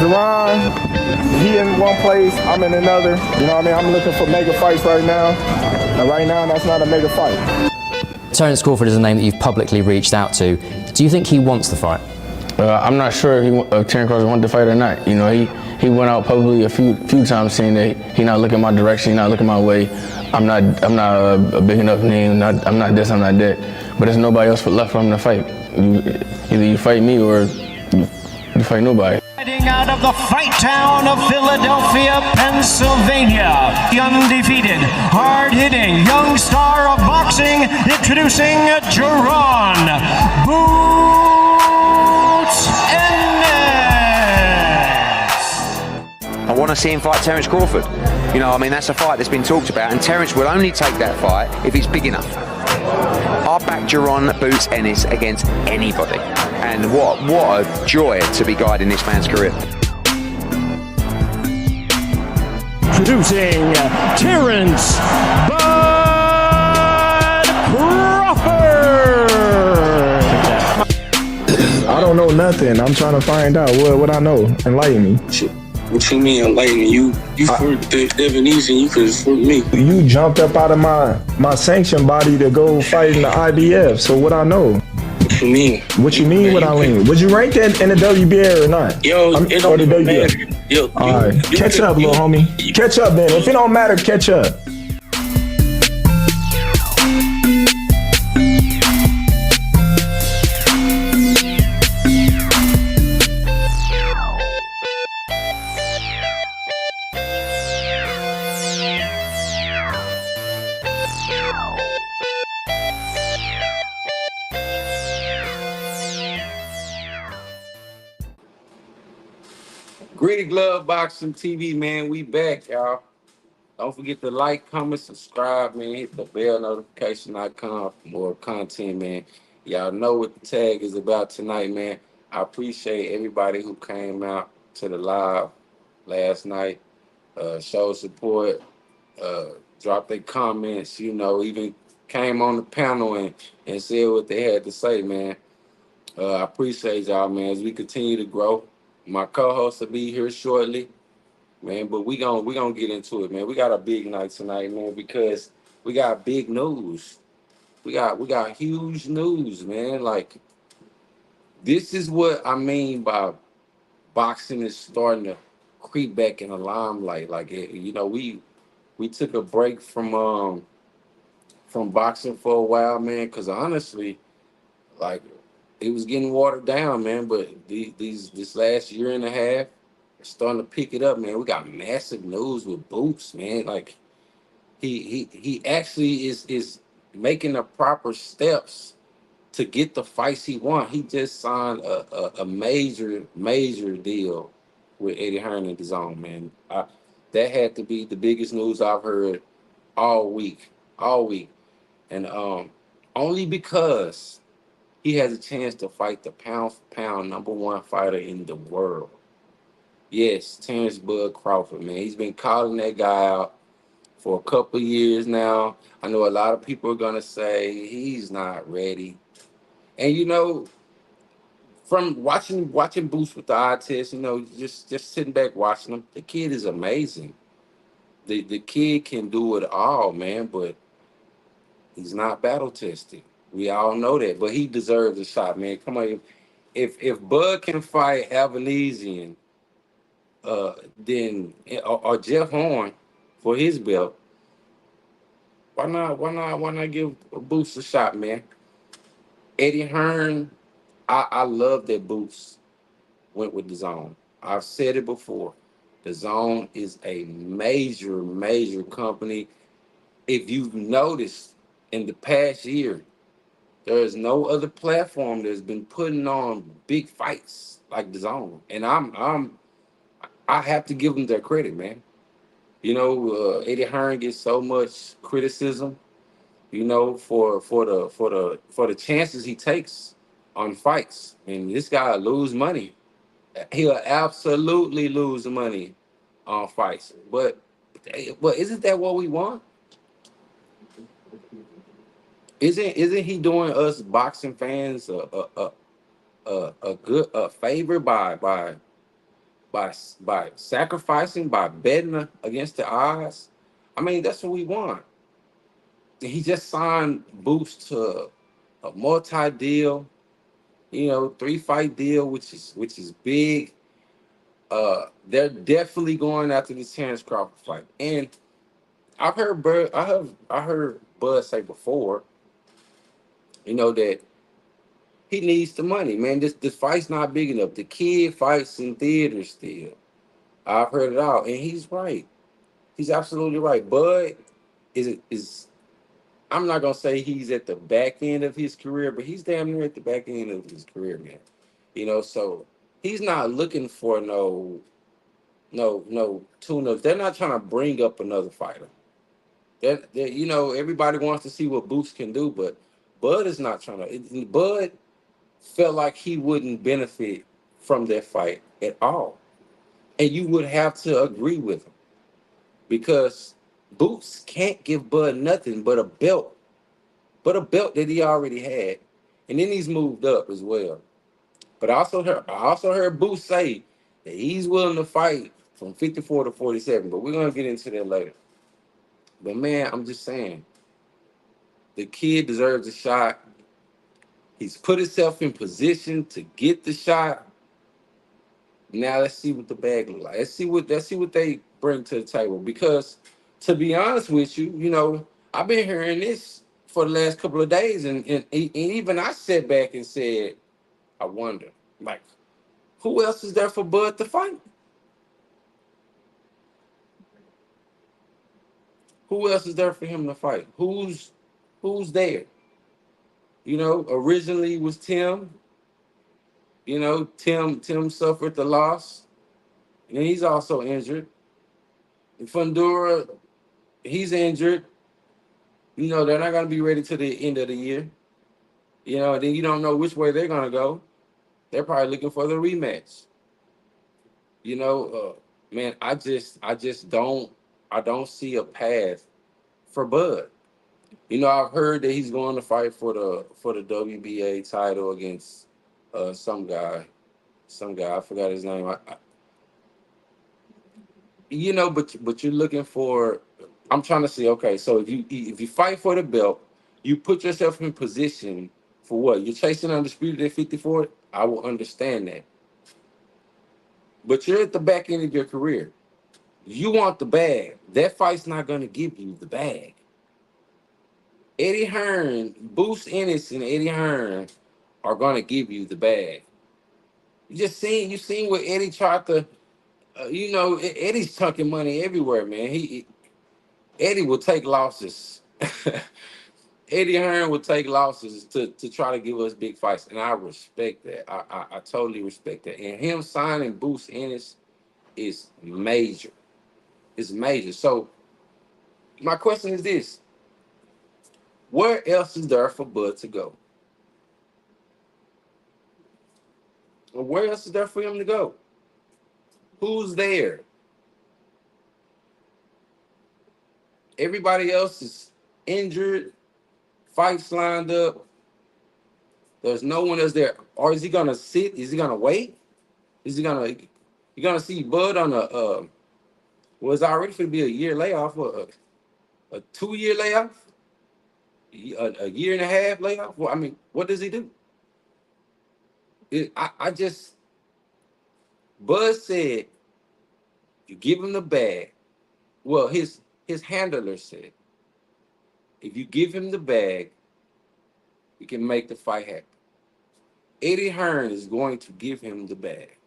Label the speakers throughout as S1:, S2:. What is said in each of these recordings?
S1: Jerron, he in one place, I'm in another. You know what I mean? I'm looking for mega fights right now. And right now, that's not a mega fight.
S2: Terence Crawford is a name that you've publicly reached out to. Do you think he wants the fight?
S3: I'm not sure if Terence Crawford wanted to fight or not. You know, he went out publicly a few times saying that he not looking my direction, he not looking my way. I'm not a big enough name. I'm not this, I'm not that. But there's nobody else left for him to fight. Either you fight me or you fight nobody.
S4: Fighting out of the fight town of Philadelphia, Pennsylvania, the undefeated, hard-hitting young star of boxing, introducing Jerron Boots ENNIS.
S5: I want to see him fight Terence Crawford. You know, I mean, that's a fight that's been talked about, and Terence will only take that fight if it's big enough. I'll back Jerron Boots Ennis against anybody. And what a joy to be guiding this man's career.
S4: Introducing Terence Bud Crawford.
S1: I don't know nothing. I'm trying to find out what I know. Enlighten me.
S6: What you mean enlighten me? You for Devonese and you for me.
S1: You jumped up out of my sanction body to go fight in the IBF. So what I know?
S6: What you mean?
S1: What you mean? What I mean? Would you rank that in the WBA or not?
S6: Yo, it don't even matter. Yo,
S1: all right, catch up, little homie. Catch up, then. If it don't matter, catch up.
S7: Gritty Glove Boxing TV, man. We back, y'all. Don't forget to like, comment, subscribe, man. Hit the bell notification icon for more content, man. Y'all know what the tag is about tonight, man. I appreciate everybody who came out to the live last night, showed support, dropped their comments, you know, even came on the panel and said what they had to say, man. I appreciate y'all, man, as we continue to grow. My co-host will be here shortly, man, but we gonna get into it, man. We got a big night tonight, man, because we got big news. We got huge news, man. Like, this is what I mean by boxing is starting to creep back in the limelight. Like, you know, we took a break from boxing for a while, man, because honestly, like, it was getting watered down, man. But this last year and a half, it's starting to pick it up, man. We got massive news with Boots, man. Like, he actually is making the proper steps to get the fights he wants. He just signed a major deal with HEARN and DAZN, man. That had to be the biggest news I've heard all week, and only because he has a chance to fight the pound-for-pound #1 fighter in the world. Yes, Terence Bud Crawford, man. He's been calling that guy out for a couple of years now. I know a lot of people are going to say he's not ready. And, you know, from watching Boots with the eye test, you know, just sitting back watching him, the kid is amazing. The kid can do it all, man, but he's not battle-tested. We all know that, but he deserves a shot, man. Come on, if Bud can fight Albanesian, then or Jeff Horn for his belt, why not give Boots a shot, man? Eddie Hearn, I love that Boots went with DAZN. I've said it before. DAZN is a major company. If you've noticed in the past year, there is no other platform that's been putting on big fights like DAZN, and I have to give them their credit, man. You know, Eddie Hearn gets so much criticism, you know, for the chances he takes on fights, and this guy will lose money. He'll absolutely lose money on fights, but isn't that what we want? Isn't he doing us boxing fans a good favor by by sacrificing, by betting against the odds. I mean, that's what we want. He just signed Boots to a multi-deal, 3-fight deal, which is big. They're definitely going after this Terrence Crawford fight. And I heard Bud say before, that he needs the money, man. This fight's not big enough. The kid fights in theaters still. I've heard it all, and he's right. He's absolutely right. Bud is I'm not gonna say he's at the back end of his career, but he's damn near at the back end of his career, man. So he's not looking for no tune-ups. They're not trying to bring up another fighter. Everybody wants to see what Boots can do, but Bud is not trying to. Bud felt like he wouldn't benefit from that fight at all, and you would have to agree with him because Boots can't give Bud nothing but a belt that he already had, and then he's moved up as well. But I also heard Boots say that he's willing to fight from 54 to 47, but we're gonna get into that later. But man, I'm just saying, the kid deserves a shot. He's put himself in position to get the shot. Now let's see what the bag look like. Let's see what they bring to the table. Because to be honest with you, I've been hearing this for the last couple of days, and even I sat back and said, I wonder, like, who else is there for Bud to fight? Who else is there for him to fight? Who's there? Originally it was Tim. Tim suffered the loss, and he's also injured. And Fundora, he's injured. They're not gonna be ready to the end of the year. Then you don't know which way they're gonna go. They're probably looking for the rematch. Man, I don't see a path for Bud. I've heard that he's going to fight for the WBA title against some guy. I forgot his name. But you're looking for. I'm trying to see. Okay, so if you fight for the belt, you put yourself in position for what? You're chasing undisputed at 54. I will understand that. But you're at the back end of your career. You want the bag. That fight's not going to give you the bag. Eddie Hearn, Boost Ennis, and Eddie Hearn are going to give you the bag. You seen what Eddie tried to. Eddie's tucking money everywhere, man. Eddie will take losses. Eddie Hearn will take losses to try to give us big fights, and I respect that. I totally respect that. And him signing Boost Ennis is major. It's major. So my question is this: where else is there for Bud to go? Or where else is there for him to go? Who's there? Everybody else is injured, fights lined up. There's no one else there. Or is he gonna sit? Is he gonna wait? Is he gonna? You gonna see Bud on was already going to be a year layoff, or a 2-year layoff, a year and a half layoff. Well, I mean, what does he do? Bud said, you give him the bag. Well, his handler said, if you give him the bag, we can make the fight happen. Eddie Hearn is going to give him the bag.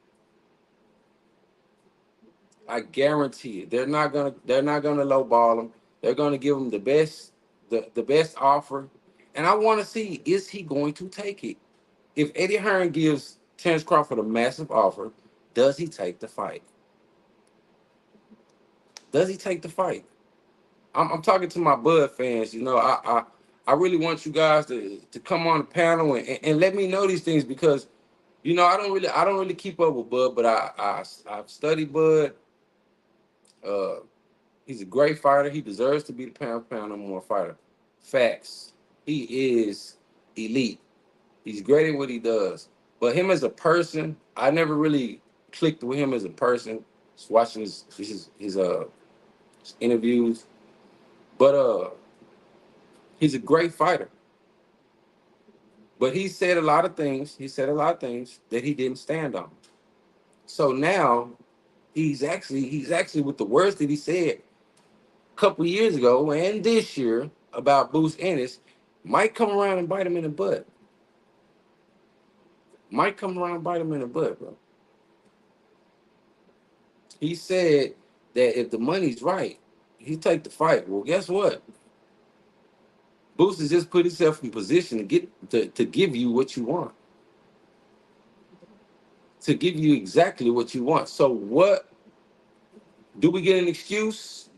S7: I guarantee it. They're not gonna lowball him. They're gonna give him the best offer. And I want to see, is he going to take it? If Eddie Hearn gives Terrence Crawford a massive offer, does he take the fight? Does he take the fight? I'm talking to my Bud fans. I really want you guys to come on the panel and let me know these things, because I don't really keep up with Bud, but I've studied Bud. He's a great fighter. He deserves to be the pound for pound number one fighter. Facts. He is elite. He's great at what he does. But him as a person, I never really clicked with him as a person. Just watching his interviews, but he's a great fighter. But he said a lot of things. He said a lot of things that he didn't stand on. So now he's actually with the words that he said a couple years ago and this year about Bruce Ennis might come around and bite him in the butt. Might come around and bite him in the butt, bro. He said that if the money's right, he take the fight. Well, guess what? Bruce has just put himself in position to to give you what you want. To give you exactly what you want. So what do we get an excuse?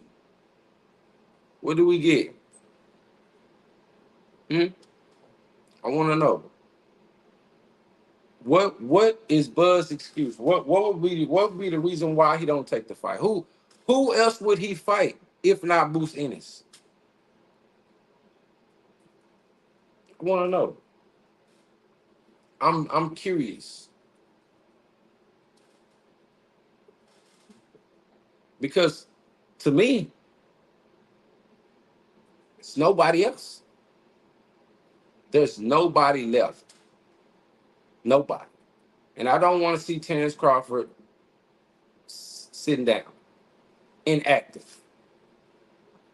S7: What do we get? I want to know. What is Bud's excuse? What would be the reason why he don't take the fight? Who else would he fight if not Bruce Ennis? I want to know. I'm curious. Because to me, it's nobody else. There's nobody left. Nobody. And I don't want to see Terrence Crawford sitting down, inactive.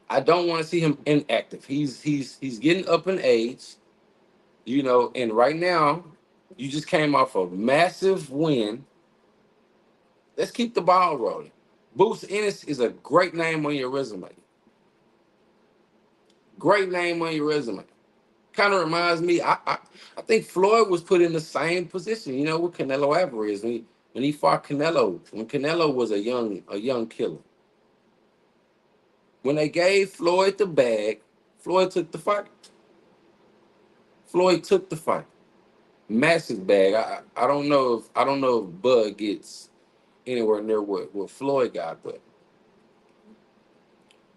S7: I don't want to see him inactive. He's getting up in age, you know, and right now, you just came off a massive win. Let's keep the ball rolling. Bruce Ennis is a great name on your resume. Great name on your resume. Kind of reminds me, I think Floyd was put in the same position, you know, with Canelo Alvarez when he fought Canelo, when Canelo was a young killer. When they gave Floyd the bag, Floyd took the fight. Floyd took the fight. Massive bag. I don't know if Bud gets anywhere near what Floyd got, but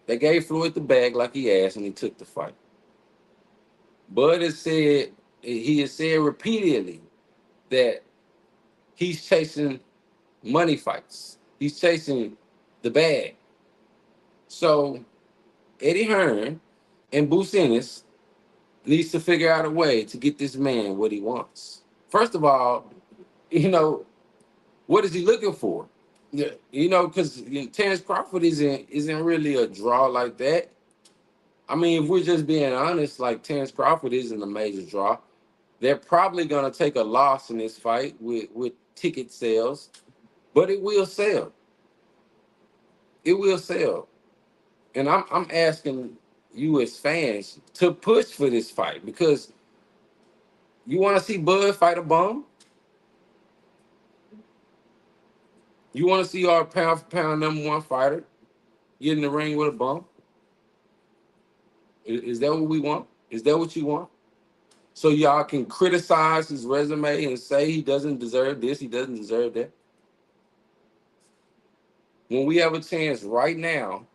S7: they gave Floyd the bag like he asked, and he took the fight. Bud has said repeatedly that he's chasing money fights. He's chasing the bag. So Eddie Hearn and Bruce Ennis needs to figure out a way to get this man what he wants. First of all, you know, what is he looking for? Yeah, you know, because Terrence Crawford isn't really a draw like that. I mean, if we're just being honest, like Terrence Crawford isn't a major draw. They're probably gonna take a loss in this fight with ticket sales, but it will sell. It will sell. And I'm asking you as fans to push for this fight because you want to see Bud fight a bum. You want to see our pound for pound #1 fighter get in the ring with a bum. Is that what we want? Is that what you want? So y'all can criticize his resume and say he doesn't deserve this, he doesn't deserve that. When we have a chance right now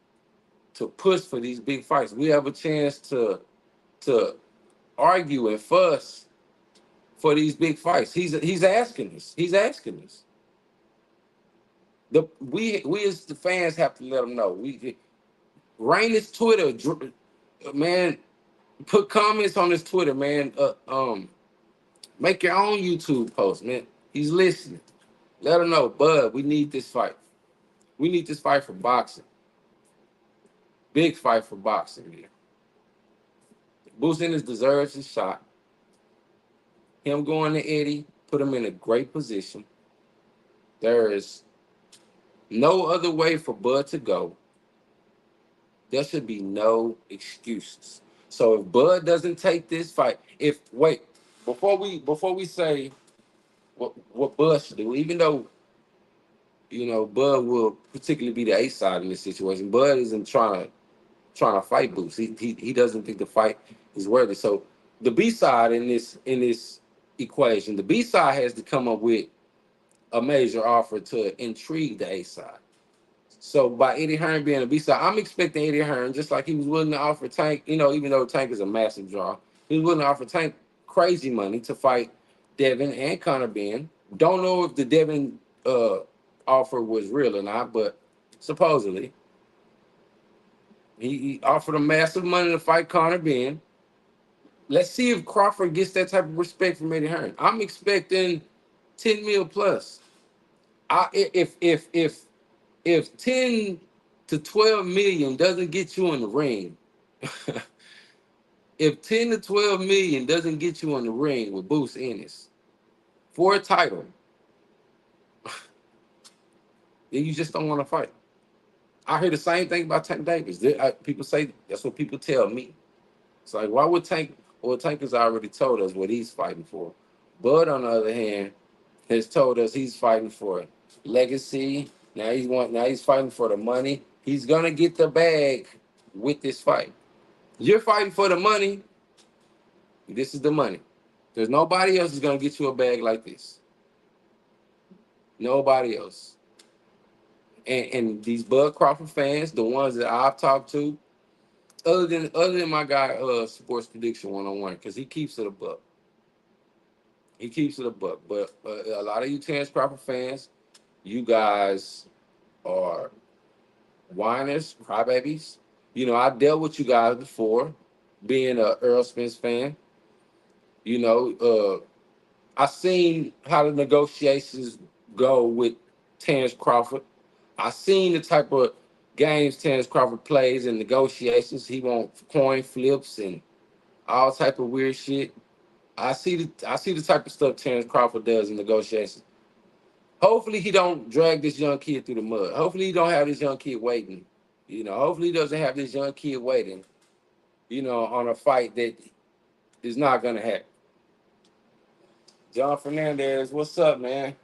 S7: to push for these big fights, we have a chance to argue and fuss for these big fights. He's asking us. He's asking us. We as the fans have to let him know. We rain his Twitter, man. Put comments on his Twitter, man. Make your own YouTube post, man. He's listening. Let him know, Bud. We need this fight. We need this fight for boxing. Big fight for boxing, man. Bruce Ennis deserves his shot. Him going to Eddie put him in a great position. There is no other way for Bud to go. There should be no excuses. So if Bud doesn't take this fight, before we say what Bud should do, even though you know Bud will particularly be the A side in this situation, Bud isn't trying to fight Boots. He doesn't think the fight is worthy. So the B side in this equation, the B side has to come up with a major offer to intrigue the A side. So by Eddie Hearn being a B side, I'm expecting Eddie Hearn, just like he was willing to offer Tank, you know, even though Tank is a massive draw, he was willing to offer Tank crazy money to fight Devin and Conor Ben. Don't know if the Devin offer was real or not, but supposedly he offered him massive money to fight Conor Ben. Let's see if Crawford gets that type of respect from Eddie Hearn. I'm expecting 10 mil plus. If 10 to 12 million doesn't get you in the ring, if 10 to 12 million doesn't get you in the ring with Boots Ennis for a title, then you just don't want to fight. I hear the same thing about Tank Davis. People say that's what people tell me. It's like, why would Tank? Well, Tank has already told us what he's fighting for. Bud, on the other hand, has told us he's fighting for legacy. Now he's fighting for the money. He's gonna get the bag with this fight. You're fighting for the money. This is the money. There's nobody else is gonna get you a bag like this. Nobody else. And these Bud Crawford fans, the ones that I've talked to, other than my guy Sports Prediction 101, because he keeps it a buck. He keeps it a buck. But a lot of you Terrence Crawford fans, you guys are whiners, crybabies. You know, I dealt with you guys before, being a Earl Spence fan. You know, I seen how the negotiations go with Terrence Crawford. I seen the type of games Terrence Crawford plays in negotiations. He wants coin flips and all type of weird shit. I see the type of stuff Terrence Crawford does in negotiations. Hopefully he don't drag this young kid through the mud. Hopefully he don't have this young kid waiting. You know, hopefully he doesn't have this young kid waiting, you know, on a fight that is not gonna happen. John Fernandez, what's up, man?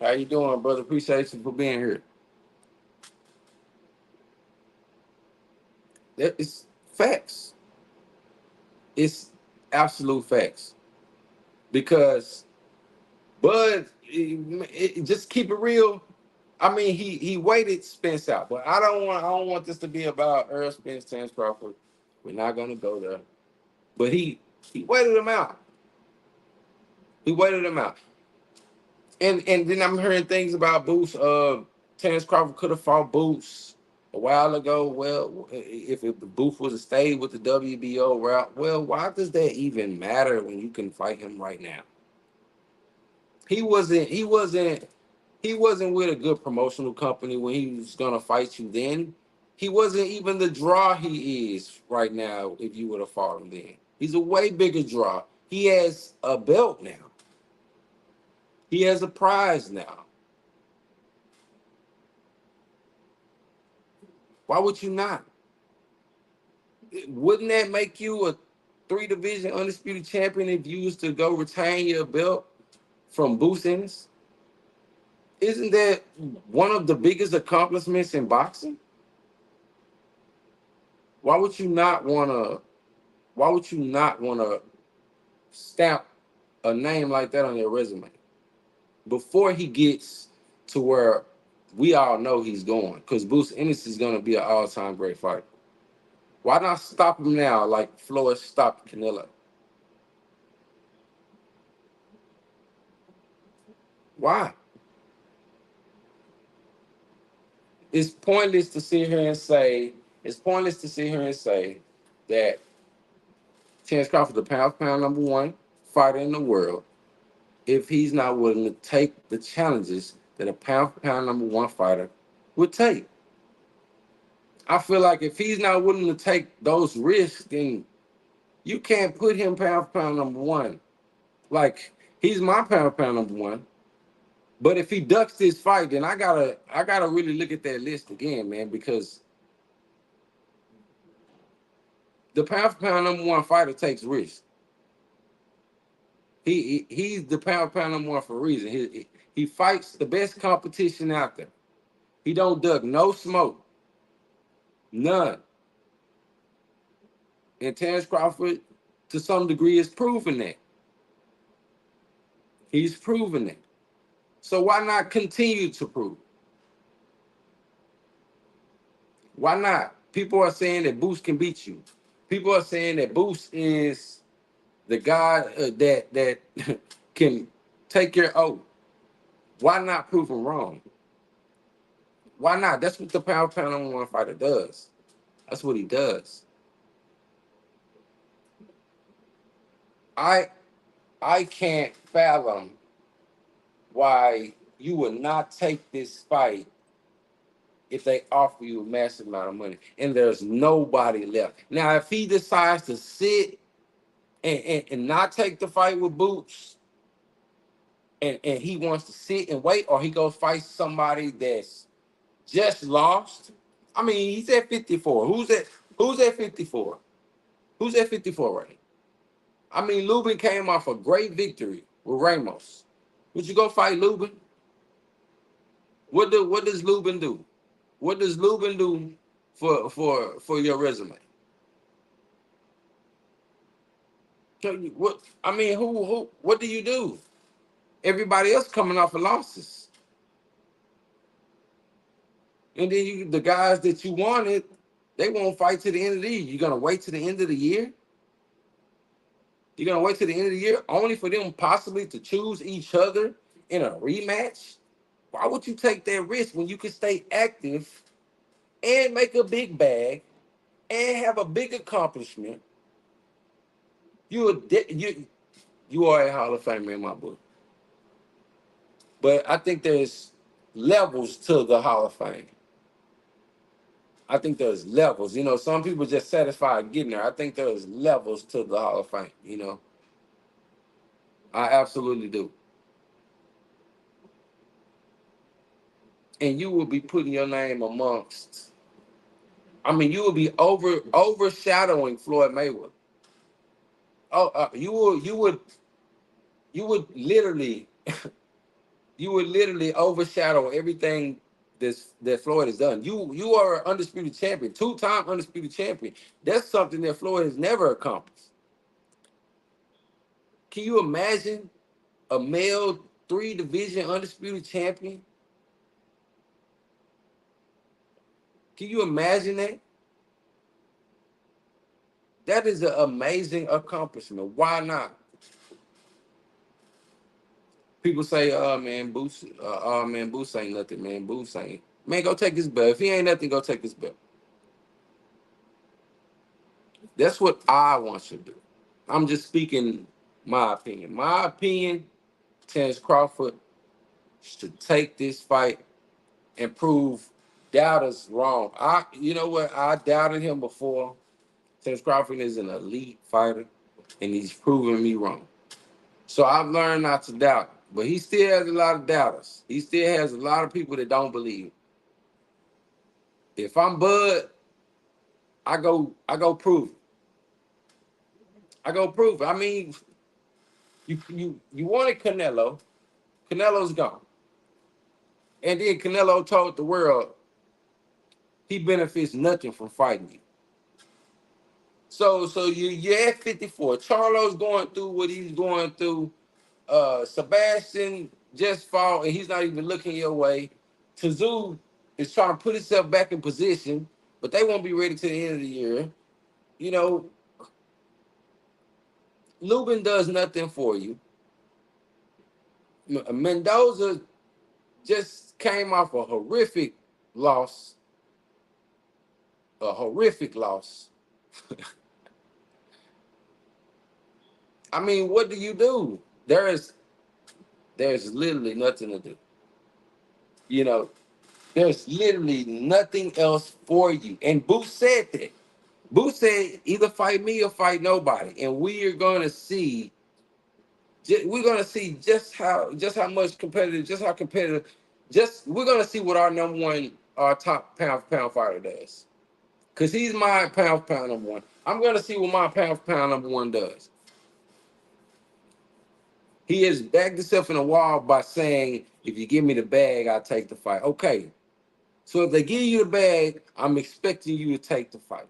S7: How you doing, brother? Appreciate you for being here. It's facts. It's absolute facts. Because Bud, just keep it real. I mean, he waited Spence out, but I don't want this to be about Earl Spence, Terrence Crawford. We're not gonna go there. But he waited him out. He waited him out. And then I'm hearing things about Boots. Terrence Crawford could have fought Boots a while ago. Well, if Boots was to stay with the WBO route, well, why does that even matter when you can fight him right now? He wasn't with a good promotional company when he was gonna fight you then. He wasn't even the draw he is right now if you would have fought him then. He's a way bigger draw. He has a belt now. He has a prize now. Why would you not? Wouldn't that make you a 3-division undisputed champion if you was to go retain your belt from Boots Ennis? Isn't that one of the biggest accomplishments in boxing? Why would you not want to stamp a name like that on your resume before he gets to where we all know he's going? Because Boots Ennis is going to be an all-time great fighter. Why not stop him now like Floyd stopped Canelo? Why? It's pointless to sit here and say that Terrence Crawford, the pound-for-pound #1 fighter in the world, if he's not willing to take the challenges that a pound-for-pound #1 fighter would take. I feel like if he's not willing to take those risks, then you can't put him pound-for-pound #1. Like, he's my pound-for-pound #1. But if he ducks this fight, then I gotta really look at that list again, man, because the pound-for-pound #1 fighter takes risks. He's the pound-for-pound #1 for a reason. He fights the best competition out there. He don't duck no smoke, none. And Terrence Crawford, to some degree, is proving that. He's proven that. So why not continue to prove? Why not? People are saying that Boots can beat you. People are saying that Boots is the guy that can take your oath. Why not prove him wrong? Why not? That's what the pound for pound number one fighter does. That's what he does. I I can't fathom why you would not take this fight if they offer you a massive amount of money and there's nobody left. Now, if he decides to sit and not take the fight with Boots and he wants to sit and wait, or he goes fight somebody that's just lost. I mean, he's at 54. Who's at 54? Who's at 54 right now? I mean, Lubin came off a great victory with Ramos. Would you go fight Lubin? What does Lubin do? What does Lubin do for your resume? What I mean, who what do you do? Everybody else coming off of losses. And then the guys that you wanted, they won't fight to the end of the year. You're gonna wait to the end of the year? You're gonna wait to the end of the year only for them possibly to choose each other in a rematch? Why would you take that risk when you can stay active and make a big bag and have a big accomplishment? You are a Hall of Famer in my book. But I think there's levels to the Hall of Fame. I think there's levels. You know, some people just satisfied getting there. I think there's levels to the Hall of Fame, you know. I absolutely do. And you will be putting your name amongst, I mean, you will be overshadowing Floyd Mayweather. Oh, you would literally overshadow everything that Floyd has done. You are an undisputed champion, two-time undisputed champion. That's something that Floyd has never accomplished. Can you imagine a male 3-division undisputed champion? Can you imagine that? That is an amazing accomplishment. Why not? People say, Boots ain't nothing, man. Boots ain't. Man, go take his belt. If he ain't nothing, go take his belt. That's what I want you to do. I'm just speaking my opinion. My opinion, Terence Crawford should take this fight and prove doubters wrong. You know what? I doubted him before. Terence Crawford is an elite fighter, and he's proven me wrong. So I've learned not to doubt. But he still has a lot of doubters. He still has a lot of people that don't believe. If I'm Bud, I go prove it. I go prove it. I mean, you wanted Canelo. Canelo's gone. And then Canelo told the world he benefits nothing from fighting you. So you're at 54. Charlo's going through what he's going through. Sebastian just fought and he's not even looking your way. Tszyu is trying to put himself back in position, but they won't be ready to the end of the year. You know, Lubin does nothing for you. Mendoza just came off a horrific loss. A horrific loss. I mean, what do you do? There's literally nothing to do. You know, there's literally nothing else for you. And Boots said that. Boots said, either fight me or fight nobody. And we're going to see just how much competitive, we're going to see what our top pound for pound fighter does. Because he's my pound for pound number one. I'm going to see what my pound for pound number one does. He has backed himself in a wall by saying, if you give me the bag, I'll take the fight. Okay. So if they give you the bag, I'm expecting you to take the fight.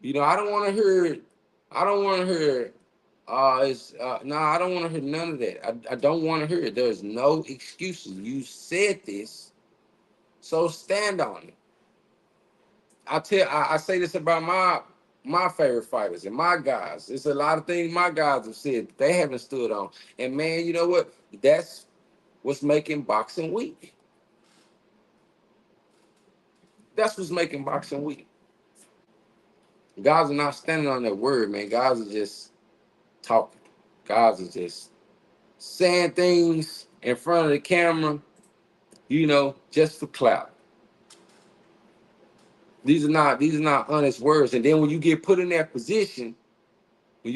S7: You know, I don't want to hear I don't want to hear none of that. I don't want to hear it. There's no excuses. You said this, so stand on it. I say this about my favorite fighters and my guys. There's a lot of things my guys have said they haven't stood on. And man, you know what? That's what's making boxing weak. That's what's making boxing weak. Guys are not standing on their word, man. Guys are just talking. Guys are just saying things in front of the camera, just for clout. These are not honest words. And then when you get put in that position, now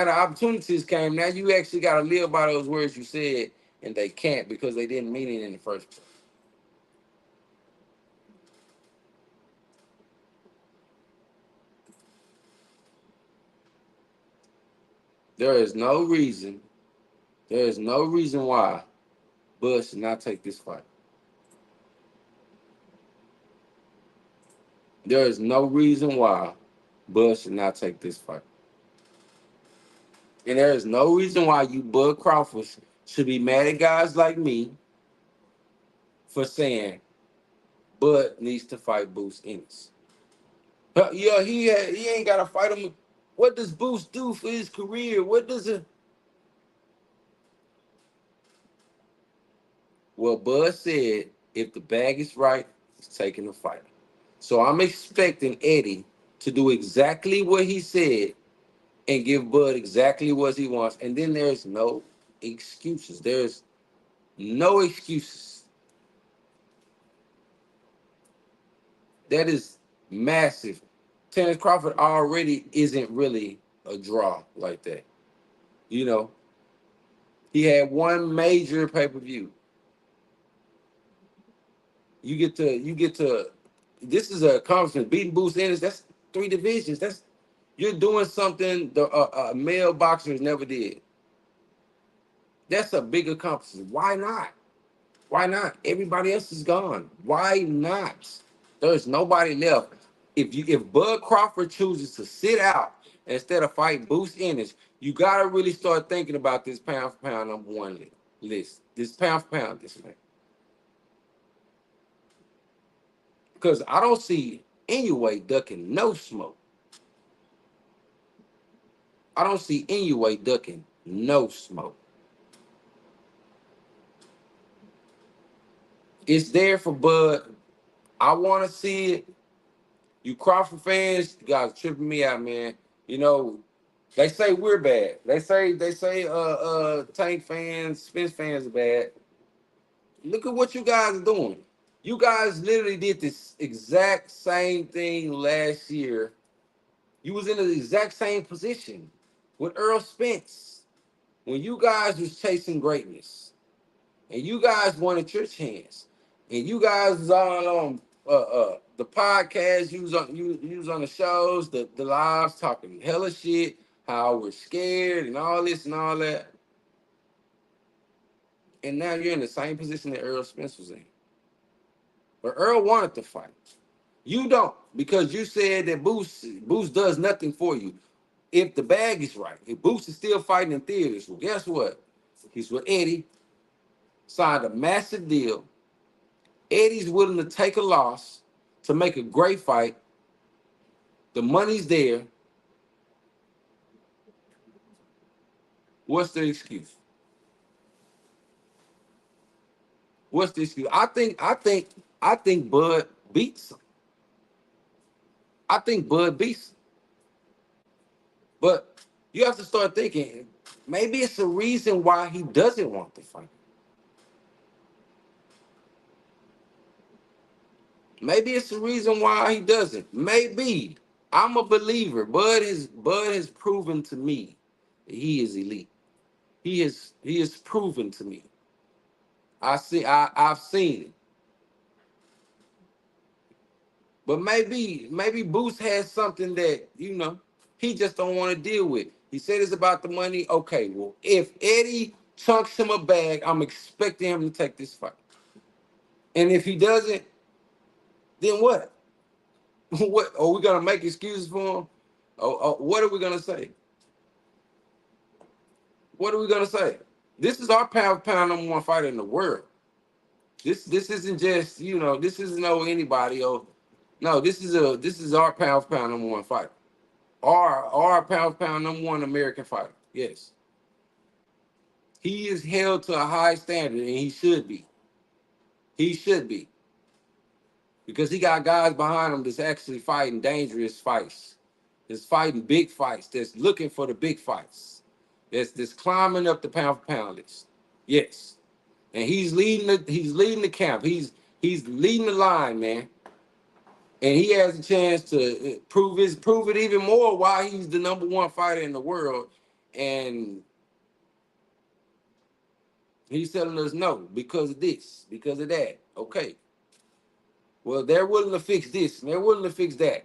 S7: the opportunities came. Now you actually got to live by those words you said, and they can't because they didn't mean it in the first place. There is no reason why Bud should not take this fight. There is no reason why Bud should not take this fight. And there is no reason why you Bud Crawford should be mad at guys like me for saying Bud needs to fight Boots Ennis. Yeah, he ain't got to fight him. What does Boots do for his career? What does it? Well, Bud said if the bag is right, he's taking the fight. So I'm expecting Eddie to do exactly what he said and give Bud exactly what he wants. And then there's no excuses. There's no excuses. That is massive. Terrence Crawford already isn't really a draw like that. He had one major pay-per-view. You get to this is a accomplishment. Beating Boots Ennis, that's 3 divisions. You're doing something the male boxers never did. That's a big accomplishment. Why not? Why not? Everybody else is gone. Why not? There's nobody left. If Bud Crawford chooses to sit out instead of fight Boots Ennis, you gotta really start thinking about this pound for pound number 1 list. This pound for pound, this man. Because I don't see Inoue ducking no smoke. I don't see Inoue ducking no smoke. It's there for Bud. I want to see it. You Crawford fans, you guys are tripping me out, man. They say we're bad. They say Tank fans, Spence fans are bad. Look at what you guys are doing. You guys literally did this exact same thing last year. You was in the exact same position with Earl Spence when you guys was chasing greatness, and you guys wanted your chance, and you guys was on the podcast. You was on the shows, the lives, talking hella shit, how we're scared and all this and all that. And now you're in the same position that Earl Spence was in. But Earl wanted to fight. You don't, because you said that Boots does nothing for you. If the bag is right, if Boots is still fighting in theaters, well, guess what? He's with Eddie, signed a massive deal. Eddie's willing to take a loss to make a great fight. The money's there. What's the excuse? What's the excuse? I think Bud beats him. I think Bud beats him. But you have to start thinking, maybe it's a reason why he doesn't want to fight. Maybe it's the reason why he doesn't. Maybe. I'm a believer. Bud has proven to me that he is elite. He has proven to me. I've seen it. But maybe Boots has something that, he just don't want to deal with. He said it's about the money. Okay, well, if Eddie chunks him a bag, I'm expecting him to take this fight. And if he doesn't, then what? What are we gonna make excuses for him? What are we gonna say? What are we gonna say? This is our pound for pound number 1 fighter in the world. This isn't just this isn't no anybody. No, this is our pound for pound number 1 fighter. Our pound for pound number 1 American fighter. Yes. He is held to a high standard, and he should be. He should be. Because he got guys behind him that's actually fighting dangerous fights. That's fighting big fights. That's looking for the big fights. That's climbing up the pound for pound list. Yes. And he's leading the camp. He's leading the line, man. And he has a chance to prove it even more why he's the #1 fighter in the world. And he's telling us no, because of this, because of that. Okay. Well, they're willing to fix this, and they're willing to fix that.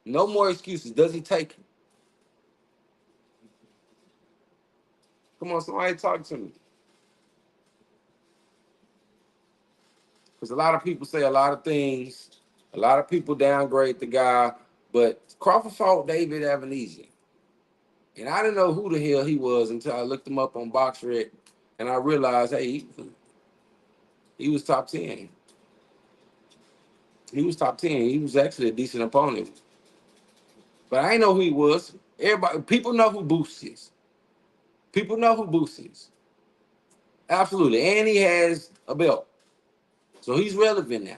S7: No more excuses. Does he take it? Come on, somebody talk to me. Because a lot of people say a lot of things. A lot of people downgrade the guy. But Crawford fought David Evanesia. And I didn't know who the hell he was until I looked him up on BoxRec. And I realized, hey, he was top 10. He was top 10. He was actually a decent opponent. But I didn't know who he was. People know who Boost is. People know who Boost is. Absolutely. And he has a belt. So he's relevant now.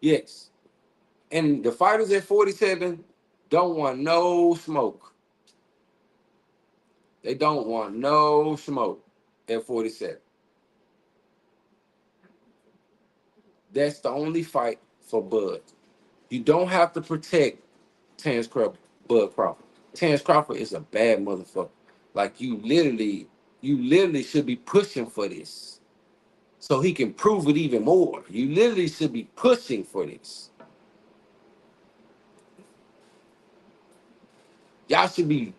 S7: Yes. And the fighters at 47 don't want no smoke. They don't want no smoke at 47. That's the only fight for Bud. You don't have to protect Bud Crawford. Terrence Crawford is a bad motherfucker. Like you literally should be pushing for this. So he can prove it even more. You literally should be pushing for this. Y'all should be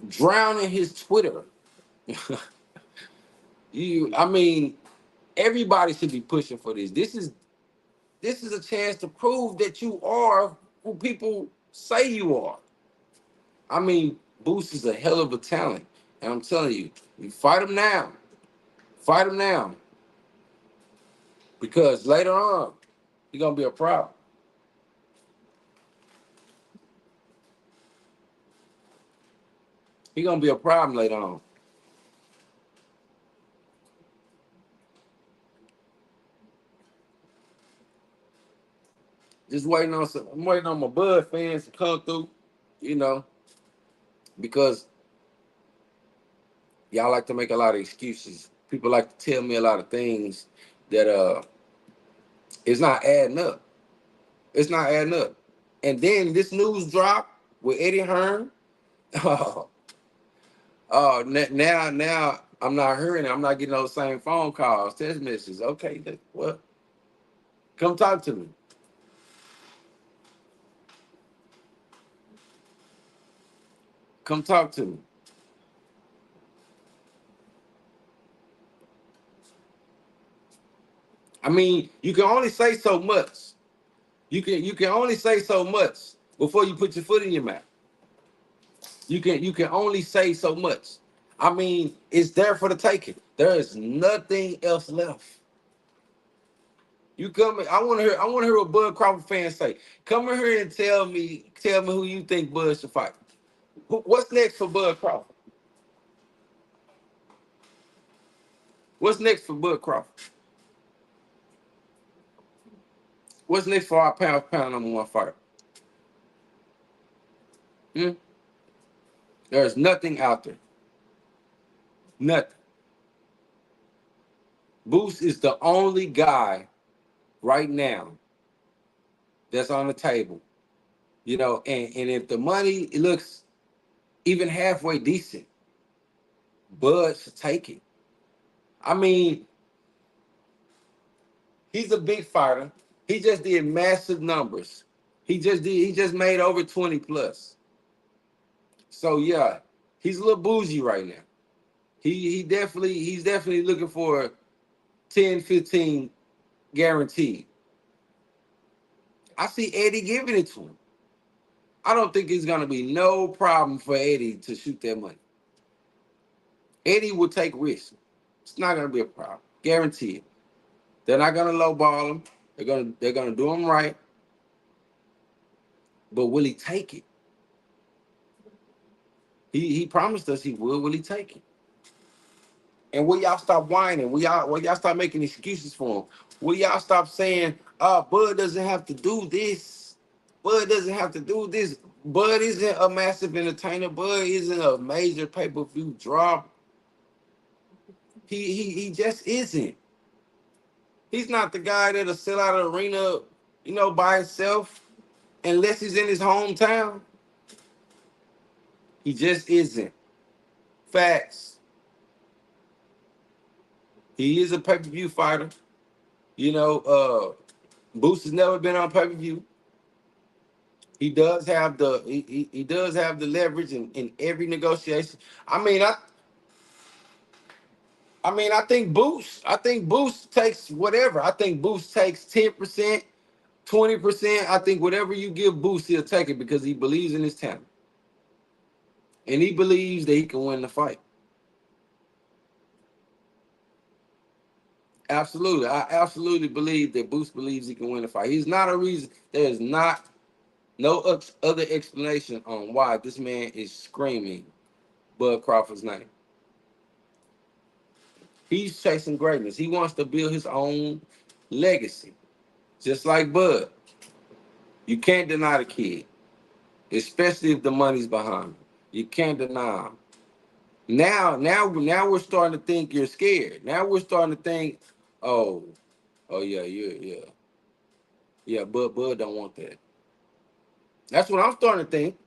S7: drowning his Twitter. I mean, everybody should be pushing for this. This is a chance to prove that you are who people say you are. I mean, Boost is a hell of a talent. And I'm telling you, you fight him now. Fight him now. Because later on, he's going to be a problem. He's going to be a problem later on. Just waiting on I'm waiting on my Bud fans to come through, you know, because y'all like to make a lot of excuses. People like to tell me a lot of things that it's not adding up. It's not adding up. And then this news drop with Eddie Hearn. Now I'm not hearing it. I'm not getting those same phone calls, text messages. Okay, what? Come talk to me. Come talk to me. I mean, you can only say so much. You can only say so much before you put your foot in your mouth. You can only say so much. I mean, it's there for the taking. There is nothing else left. You come. I want to hear what Bud Crawford fans say. Come in here and tell me who you think Bud should fight. What's next for Bud Crawford? What's next for Bud Crawford? What's next for our pound for pound #1 fighter? There's nothing out there. Nothing. Boost is the only guy right now that's on the table. You know, and if the money looks even halfway decent, Bud should take it. I mean, he's a big fighter. He just did massive numbers. He just made over 20 plus. So yeah, he's a little bougie right now. He's definitely looking for 10, 15 guaranteed. I see Eddie giving it to him. I don't think it's gonna be no problem for Eddie to shoot that money. Eddie will take risks. It's not gonna be a problem. Guaranteed. They're not gonna lowball him. They're gonna do him right. But will he take it? He promised us he would. Will he take it? And will y'all stop whining? Will y'all stop making excuses for him? Will y'all stop saying, Bud doesn't have to do this. Bud doesn't have to do this. Bud isn't a massive entertainer. Bud isn't a major pay-per-view draw. He just isn't. He's not the guy that'll sell out an arena, by himself, unless he's in his hometown. He just isn't. Facts. He is a pay-per-view fighter. Boost has never been on pay-per-view. He does have he does have the leverage in every negotiation. I think Boost takes whatever. I think Boost takes 10%, 20%. I think whatever you give Boost, he'll take it because he believes in his talent. And he believes that he can win the fight. Absolutely. I absolutely believe that Boost believes he can win the fight. He's not a reason. There is not no other explanation on why this man is screaming Bud Crawford's name. He's chasing greatness. He wants to build his own legacy, just like Bud. You can't deny the kid, especially if the money's behind him. You can't deny him. Now we're starting to think you're scared. Now we're starting to think, oh yeah. Bud don't want that. That's what I'm starting to think.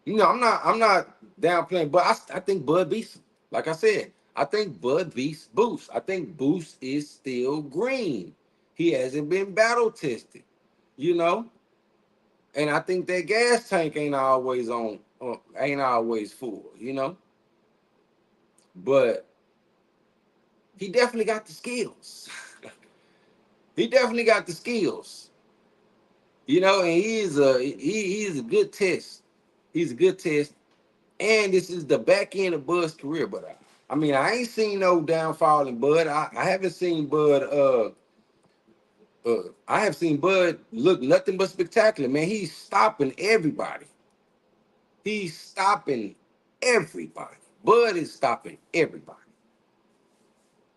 S7: I'm not downplaying, but I think Bud beats him. Like I said, I think Bud beats Boost. I think Boost is still green. He hasn't been battle tested, and I think that gas tank ain't always full, But he definitely got the skills. He definitely got the skills, and he is a good test. He's a good test, and this is the back end of Bud's career. But I ain't seen no downfall in Bud. I haven't seen Bud. I have seen Bud look nothing but spectacular, man. He's stopping everybody. He's stopping everybody. Bud is stopping everybody.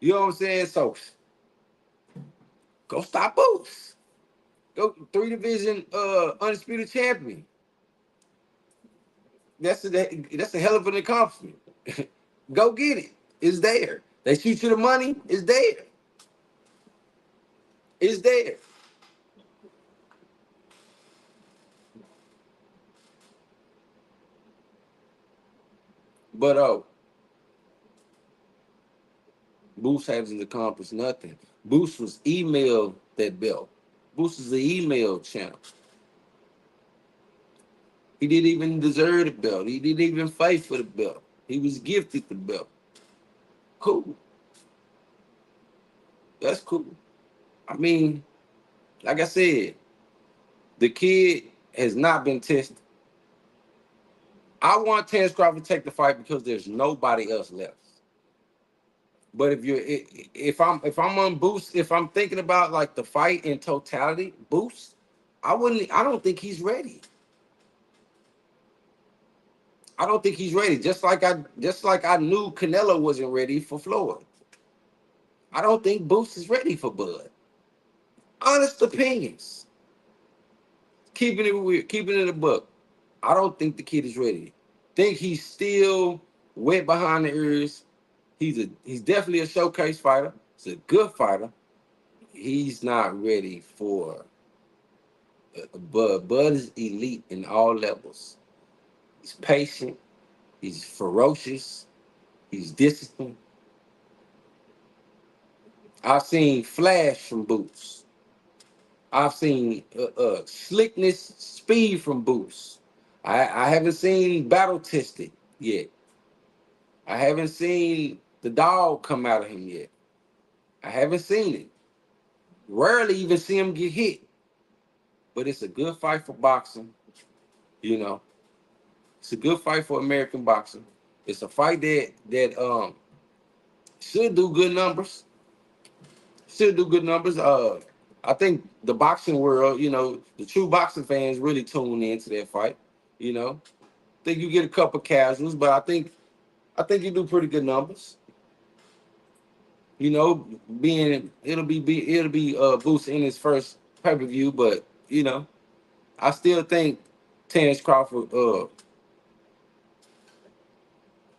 S7: You know what I'm saying? So go stop Boost. Go 3-division undisputed champion. That's a hell of an accomplishment. Go get it. It's there. They shoot you the money. It's there. It's there. But Boost hasn't accomplished nothing. Boost was emailed that belt. Boost is an email channel. He didn't even deserve the belt. He didn't even fight for the belt. He was gifted the belt. Cool. That's cool. Like I said, the kid has not been tested. I want Terrence Crawford to take the fight because there's nobody else left. But if I'm on Boost, if I'm thinking about like the fight in totality, Boost, I don't think he's ready. I don't think he's ready. Just like I knew Canelo wasn't ready for Floyd. I don't think Boost is ready for Bud. Honest opinions. Keeping it a buck. I don't think the kid is ready. Think he's still wet behind the ears. He's definitely a showcase fighter. He's a good fighter. He's not ready for Bud. Bud is elite in all levels. He's patient. He's ferocious. He's disciplined. I've seen flash from Boots. I've seen slickness, speed from Boots. I haven't seen battle tested yet. I haven't seen the dog come out of him yet. I haven't seen it. Rarely even see him get hit. But it's a good fight for boxing. It's a good fight for American boxing. It's a fight that should do good numbers. I think the boxing world, the true boxing fans really tune into that fight. I think you get a couple casuals, but I think I think he do pretty good numbers. You know, it'll be Boots in his first pay-per-view, but you know, I still think Terrence Crawford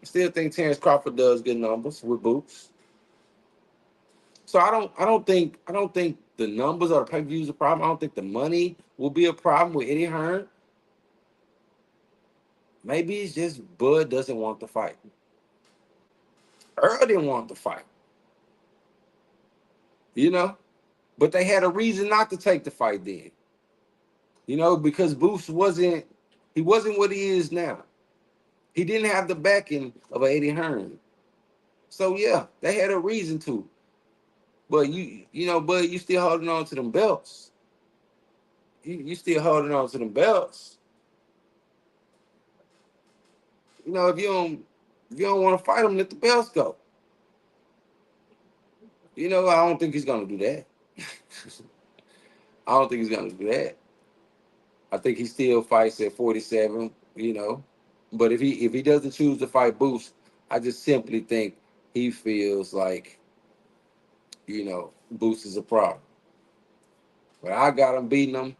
S7: Terrence Crawford does good numbers with Boots. So I don't think the numbers or the pay-per-views a problem. I don't think the money will be a problem with Eddie Hearn. Maybe it's just Bud doesn't want the fight. Earl didn't want the fight. You know? But they had a reason not to take the fight then. You know, because Boots wasn't what he is now. He didn't have the backing of Eddie Hearn. So yeah, they had a reason to. But but you still holding on to them belts. You still holding on to them belts. You know, if you don't want to fight him, let the belts go. You know, I don't think he's gonna do that. I don't think he's gonna do that. I think he still fights at 47, you know. But if he doesn't choose to fight Boots, I just simply think he feels like, you know, Boots is a problem. But I got him beating him.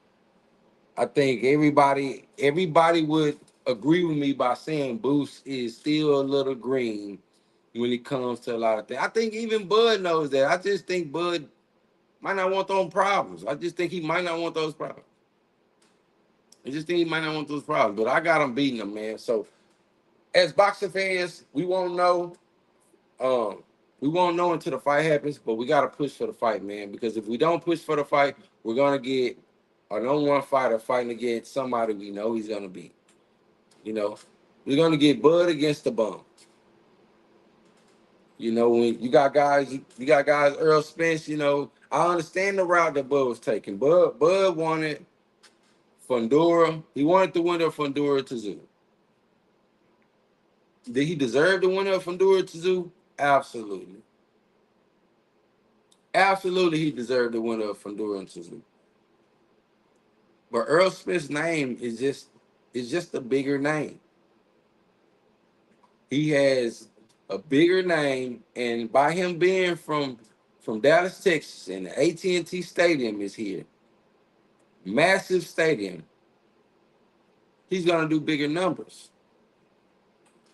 S7: I think everybody would agree with me by saying Boots is still a little green when it comes to a lot of things. I think even Bud knows that. I just think Bud might not want those problems. I just think he might not want those problems. I just think he might not want those problems. But I got him beating him, man. So as boxing fans, we won't know. We won't know until the fight happens, but we gotta push for the fight, man. Because if we don't push for the fight, we're gonna get an #1 fighter fighting against somebody we know he's gonna beat. You know, we're gonna get Bud against the bum. You know, when you got guys Earl Spence. You know, I understand the route that Bud was taking. Bud wanted Fundora. He wanted the winner of Fundora to Zoo. Did he deserve the winner of Fundora to Zoo? Absolutely. Absolutely, he deserved the winner of Fundora and Suzuki. But Earl Smith's name is just a bigger name. He has a bigger name, and by him being from Dallas, Texas, and the AT&T Stadium is here, massive stadium, he's gonna do bigger numbers.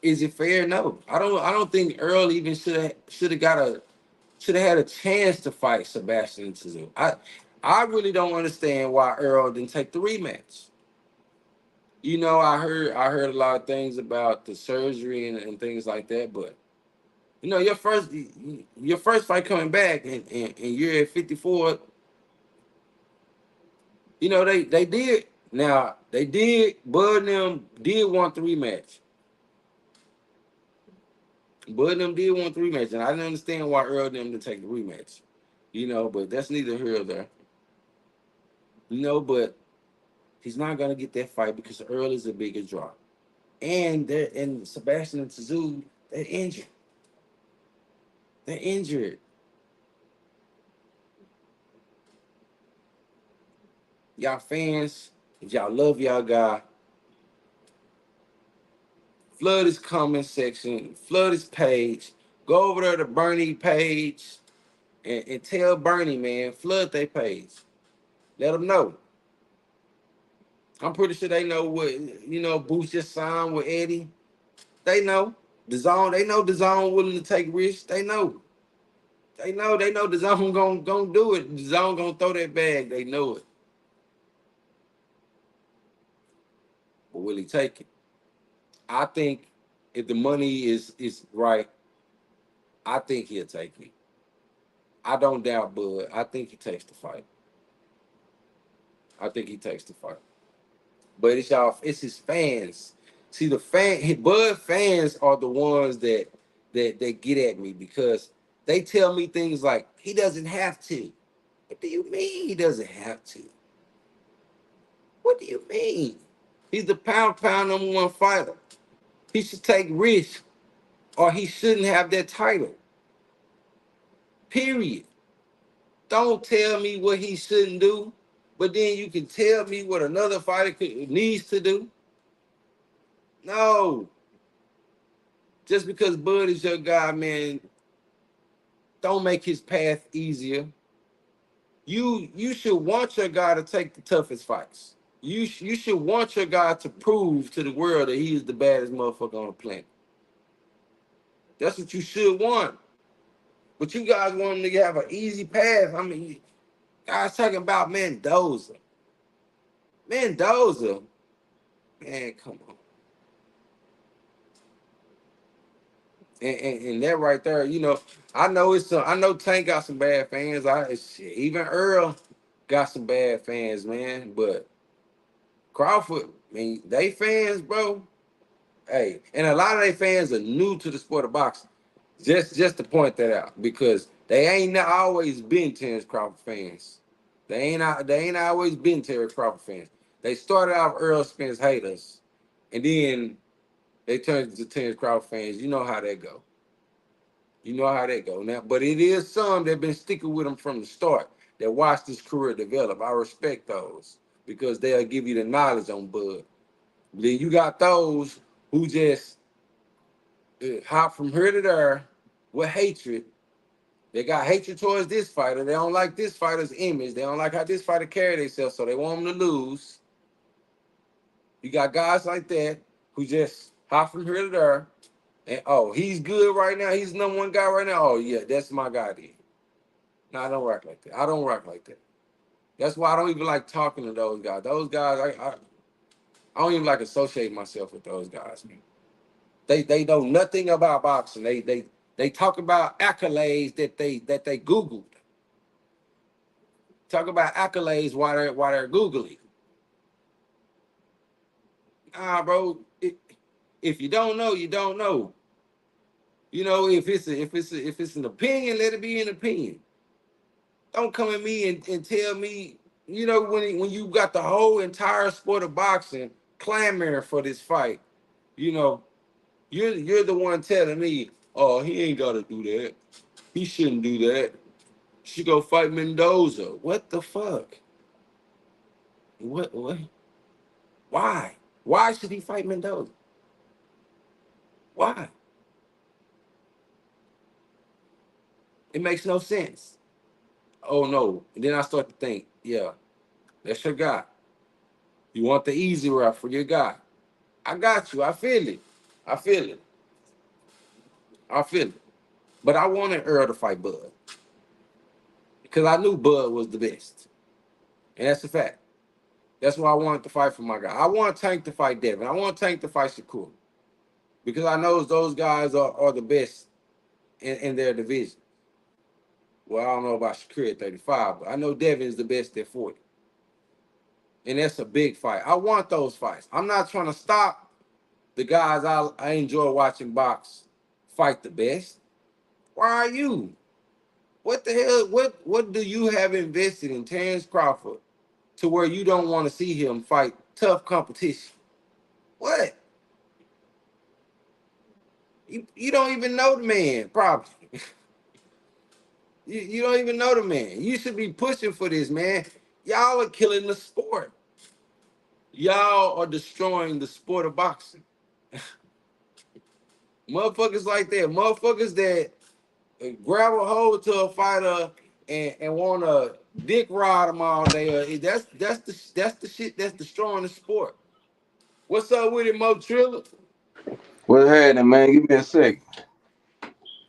S7: Is it fair? No. I don't think Earl even should have had a chance to fight Sebastian Suzuki. I really don't understand why Earl didn't take the rematch. You know, I heard a lot of things about the surgery and things like that, but you know, your first fight coming back and you're at 54, you know, they did Bud and them did want the rematch. Bud and them did want the rematch, and I didn't understand why Earl them to take the rematch. You know, but that's neither here nor there. You know, but he's not gonna get that fight because Earl is a bigger draw. And Sebastian and Suzuki, they're injured. They're injured. Y'all fans, if y'all love y'all guy, flood his comment section, flood his page. Go over there to Bernie page and tell Bernie, man, flood their page. Let them know. I'm pretty sure they know what, you know, Boots just signed with Eddie. They know. They know DAZN willing to take risks. They know. They know DAZN gonna do it. DAZN gonna throw that bag. They know it. But will he take it? I think if the money is right, I think he'll take it. I don't doubt Bud. I think he takes the fight. I think he takes the fight. But it's his fans. See, Bud fans are the ones that get at me because they tell me things like he doesn't have to. What do you mean he doesn't have to? What do you mean? He's the pound #1 fighter. He should take risks or he shouldn't have that title. Period. Don't tell me what he shouldn't do, but then you can tell me what another fighter needs to do. No. just because Bud is your guy, man, don't make his path easier. You should want your guy to take the toughest fights. You should want your guy to prove to the world that he is the baddest motherfucker on the planet. That's what you should want. But you guys want him to have an easy path. I mean, guys talking about Mendoza. Mendoza, man, come on. And that right there, you know, I know I know Tank got some bad fans. Shit, even Earl got some bad fans, man. But Crawford, I mean, they fans, bro. Hey, and a lot of their fans are new to the sport of boxing. Just to point that out, because they ain't not always been Terrence Crawford fans. They ain't always been Terrence Crawford fans. They started off Earl Spence haters, and then they turned to Terrence Crawford fans. You know how that go. You know how that go now. But it is some that been sticking with him from the start that watched his career develop. I respect those because they'll give you the knowledge on Bud. Then you got those who just hop from here to there with hatred. They got hatred towards this fighter. They don't like this fighter's image. They don't like how this fighter carry themselves, so they want him to lose. You got guys like that who just hop from here to there. And, oh, he's good right now. He's the number one guy right now. Oh, yeah, that's my guy then. No, I don't rock like that. I don't rock like that. That's why I don't even like talking to those guys. Those guys, I don't even like associate myself with those guys, man. They know nothing about boxing. They talk about accolades that they Googled. Talk about accolades while they're Googling. Nah, bro. If you don't know, you don't know. You know, if it's an opinion, let it be an opinion. Don't come at me and tell me, you know, when you got the whole entire sport of boxing clamoring for this fight, you know, you're the one telling me, oh, he ain't gotta do that. He shouldn't do that. Should go fight Mendoza. What the fuck? What? Why? Why should he fight Mendoza? Why? It makes no sense. Oh no. And then I start to think, yeah, that's your guy. You want the easy route for your guy. I got you. I feel it. I feel it. I feel it. But I wanted Earl to fight Bud. Because I knew Bud was the best. And that's a fact. That's why I wanted to fight for my guy. I want Tank to fight Devin. I want Tank to fight Shakur. Because I know those guys are the best in their division. Well, I don't know about Shakur at 35, but I know Devin is the best at 40. And that's a big fight. I want those fights. I'm not trying to stop the guys I enjoy watching box fight the best. Why are you? What the hell? What do you have invested in Terrence Crawford to where you don't want to see him fight tough competition? What? You don't even know the man, probably. You don't even know the man. You should be pushing for this, man. Y'all are killing the sport. Y'all are destroying the sport of boxing. Motherfuckers like that. Motherfuckers that grab a hold to a fighter and want to dick ride them all day. That's the shit that's destroying the sport. What's up with it, Mo Triller?
S8: What's happening, man? Give me a second.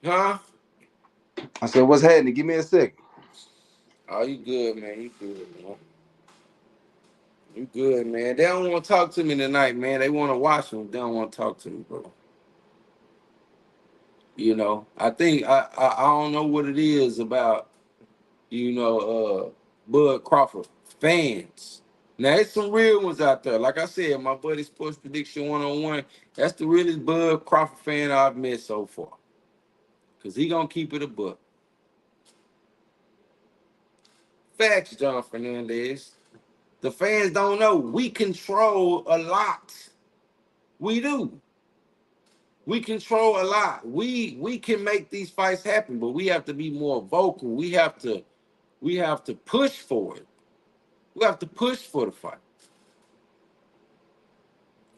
S7: Huh?
S8: I said, what's happening? Give me a second.
S7: Oh, you good, man. You good, man. You good, man. They don't want to talk to me tonight, man. They want to watch me. They don't want to talk to me, bro. You know, I think I don't know what it is about, you know, Bud Crawford fans. Now, there's some real ones out there. Like I said, my buddy Sports Prediction 101, that's the realest Bud Crawford fan I've met so far. Because he going to keep it a buck. Facts, John Fernandez. The fans don't know. We control a lot. We do. We control a lot. We can make these fights happen, but we have to be more vocal. We have to push for it. We have to push for the fight.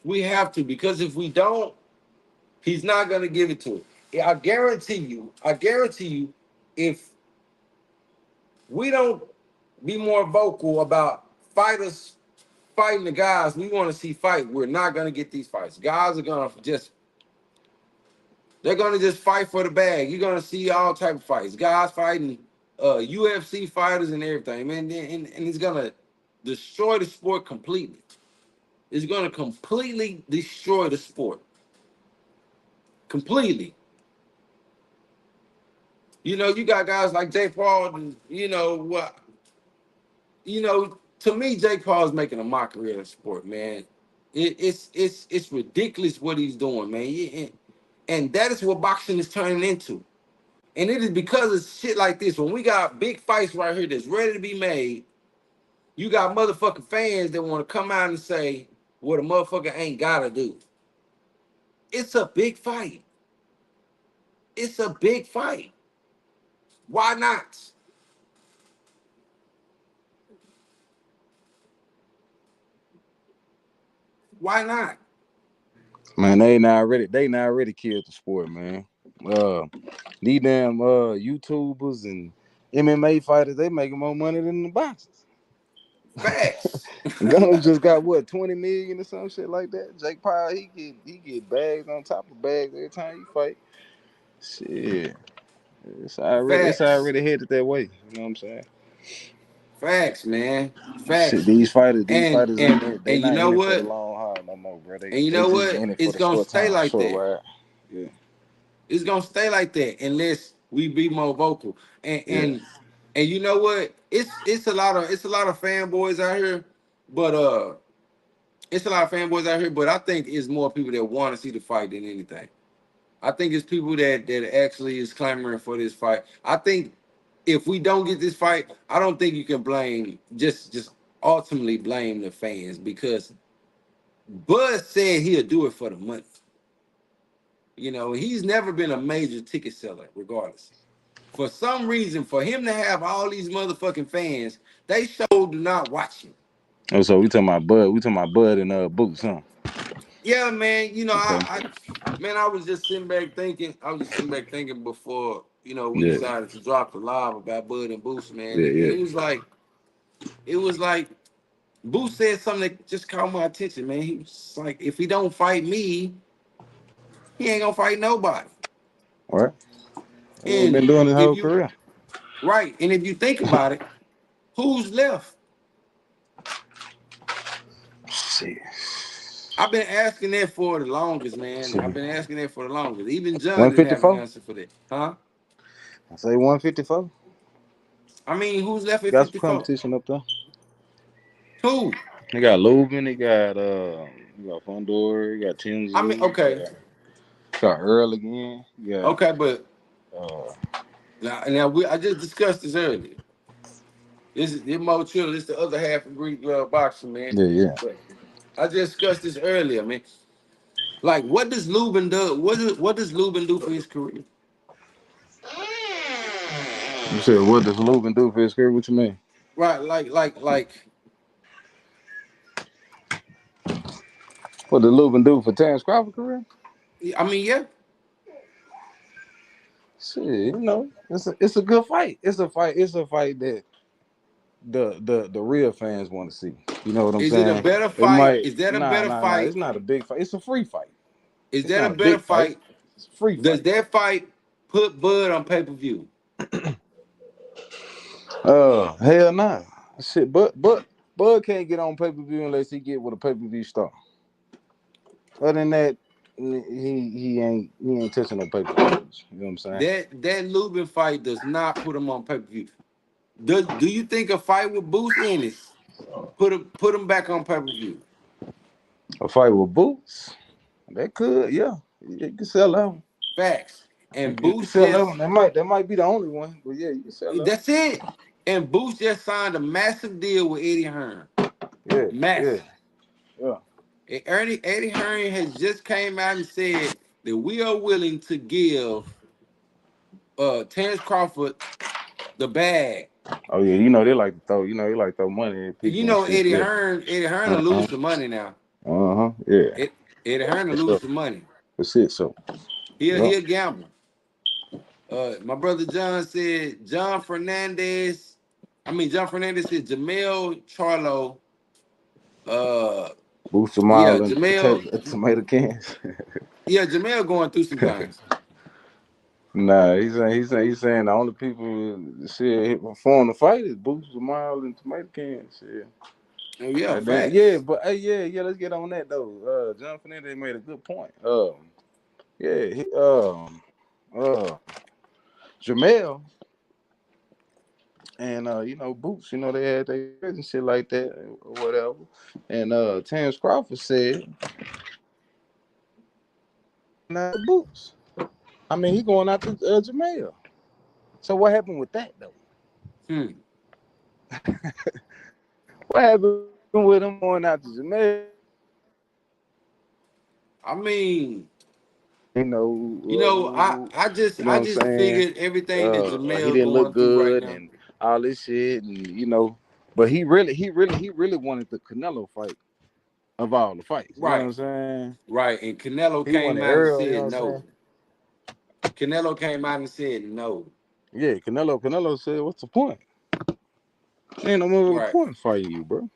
S7: We have to, because if we don't, He's not gonna give it to him. I guarantee you, if we don't be more vocal about fighters fighting the guys we want to see fight, we're not gonna get these fights. Guys are gonna they're gonna just fight for the bag. You're gonna see all type of fights. Guys fighting UFC fighters and everything, man. And it's gonna destroy the sport completely. It's gonna completely destroy the sport. Completely. You know, you got guys like Jake Paul, and you know what? You know, to me, Jake Paul is making a mockery of the sport, man. It's ridiculous what he's doing, man. And that is what boxing is turning into. And it is because of shit like this. When we got big fights right here that's ready to be made, you got motherfucking fans that want to come out and say what a motherfucker ain't gotta do. It's a big fight. It's a big fight. Why not? Why not?
S8: Man, they not already killed the sport, man. These damn YouTubers and MMA fighters, they making more money than the boxers.
S7: Facts.
S8: Guns just got what, 20 million or some shit like that. Jake Paul, he get bags on top of bags every time you fight. Shit. It's already headed that way. You know what I'm saying?
S7: Facts, man. Facts.
S8: Shit, these fighters,
S7: And
S8: they
S7: you
S8: not
S7: know
S8: in it for the
S7: what?
S8: long haul no more, bro.
S7: And you
S8: They
S7: know
S8: just
S7: what?
S8: in it for
S7: It's
S8: the
S7: gonna
S8: short
S7: stay
S8: time,
S7: like
S8: short
S7: that.
S8: ride. Yeah.
S7: It's gonna stay like that unless we be more vocal. And you know what? It's a lot of fanboys out here, but it's a lot of fanboys out here. But I think it's more people that want to see the fight than anything. I think it's people that actually is clamoring for this fight. I think if we don't get this fight, I don't think you can blame just ultimately blame the fans because Bud said he'll do it for the money. You know, he's never been a major ticket seller, regardless. For some reason, for him to have all these motherfucking fans, they sure do not watch him.
S8: Oh, so we talking about Bud. We talking about Bud and Boots, huh?
S7: Yeah, man. You know,
S8: Okay.
S7: I was just sitting back thinking. I was just sitting back thinking before, you know, we
S8: Yeah.
S7: decided to drop the live about Bud and Boost, man.
S8: Yeah,
S7: And
S8: yeah.
S7: it was like Boost said something that just caught my attention, man. He was like, if he don't fight me, he ain't gonna fight nobody.
S8: All right. We've
S7: And
S8: been doing his
S7: if
S8: whole
S7: you
S8: career.
S7: right, and if you think about it, who's left?
S8: Shit.
S7: I've been asking that for the longest, man.
S8: Shit.
S7: I've been asking that for the longest. Even John didn't have an
S8: 154?
S7: answer for that, huh?
S8: I say 154.
S7: I mean, who's left at
S8: Got some
S7: 54?
S8: competition up there.
S7: Who?
S8: They got Lubin, they got Fondor, you got Tinsley,
S7: I mean, okay,
S8: got Earl again. Yeah.
S7: okay, but
S8: Uh,
S7: I just discussed this earlier. This is Mo Triller. This is the other half of Greek boxing, man.
S8: yeah.
S7: But I just discussed this earlier, man. Like, what does Lubin do? What does Lubin do for his career?
S8: You said, what does Lubin do for his career? What you mean?
S7: Right, like.
S8: What did Lubin do for Terrence Crawford career?
S7: I mean, yeah.
S8: Shit, you know, it's a good fight. It's a fight that the real fans want to see. You know what I'm
S7: Is
S8: saying?
S7: it a better
S8: It
S7: fight?
S8: might
S7: Is that a better
S8: nah.
S7: fight?
S8: It's not a big fight. It's a free fight.
S7: Is
S8: It's
S7: that a
S8: not a
S7: better
S8: big fight.
S7: fight?
S8: It's a free
S7: Does
S8: fight.
S7: that fight put Bud on pay-per-view?
S8: Hell nah. Shit, but Bud can't get on pay-per-view unless he get with a pay-per-view star. Other than that, he ain't touching no pay-per-views. You know what I'm saying?
S7: That Lubin fight does not put him on pay-per-view. Do you think a fight with Boost Ennis put him back on pay-per-view?
S8: A fight with Boots, that could, yeah. You can sell that one.
S7: Facts. And
S8: You can
S7: Boost
S8: sell that
S7: just
S8: one. That might be the only one, but yeah, you can sell that one.
S7: that's it. And Boost just signed a massive deal with Eddie Hearn.
S8: Yeah,
S7: Massive.
S8: yeah.
S7: And Eddie Hearn has just came out and said that we are willing to give Terrence Crawford the bag.
S8: Oh yeah, you know they like to throw money at people
S7: You
S8: and
S7: know
S8: shit.
S7: Eddie
S8: Yeah.
S7: Hearn will lose some money now.
S8: Yeah.
S7: Eddie Hearn will lose some money.
S8: That's it. So
S7: He
S8: yeah.
S7: a gambler. My brother John said John Fernandez said Jamel Charlo.
S8: Boost a
S7: Yeah,
S8: mile and
S7: Jamel.
S8: tomato cans.
S7: Yeah, Jamel going through some things.
S8: Nah, he's saying the only people shit perform the fight is Boost a mile and tomato cans. Yeah.
S7: Oh yeah,
S8: Yeah,
S7: facts.
S8: but hey, yeah, let's get on that though. John Fernandez made a good point. Yeah, uh, Jamel and Boots, they had their and shit like that or whatever. And Terrence Crawford said, "Not Boots. I mean, he going after Jamel. So what happened with that though? What happened with him going after Jamel?
S7: I mean,
S8: You know,
S7: I just
S8: what I'm saying?
S7: figured everything that
S8: He
S7: Jamel
S8: didn't look
S7: going through right
S8: good
S7: now.
S8: and all this shit, and but he really wanted the Canelo fight of all the fights. You know what
S7: Right,
S8: I'm saying?
S7: right. And Canelo
S8: He
S7: came
S8: wanted
S7: out and
S8: Earl. You know
S7: said
S8: what I'm
S7: no.
S8: saying?
S7: Canelo came out and said no.
S8: Yeah, Canelo said, "What's the point? Ain't no more
S7: Right,
S8: point fighting you, bro.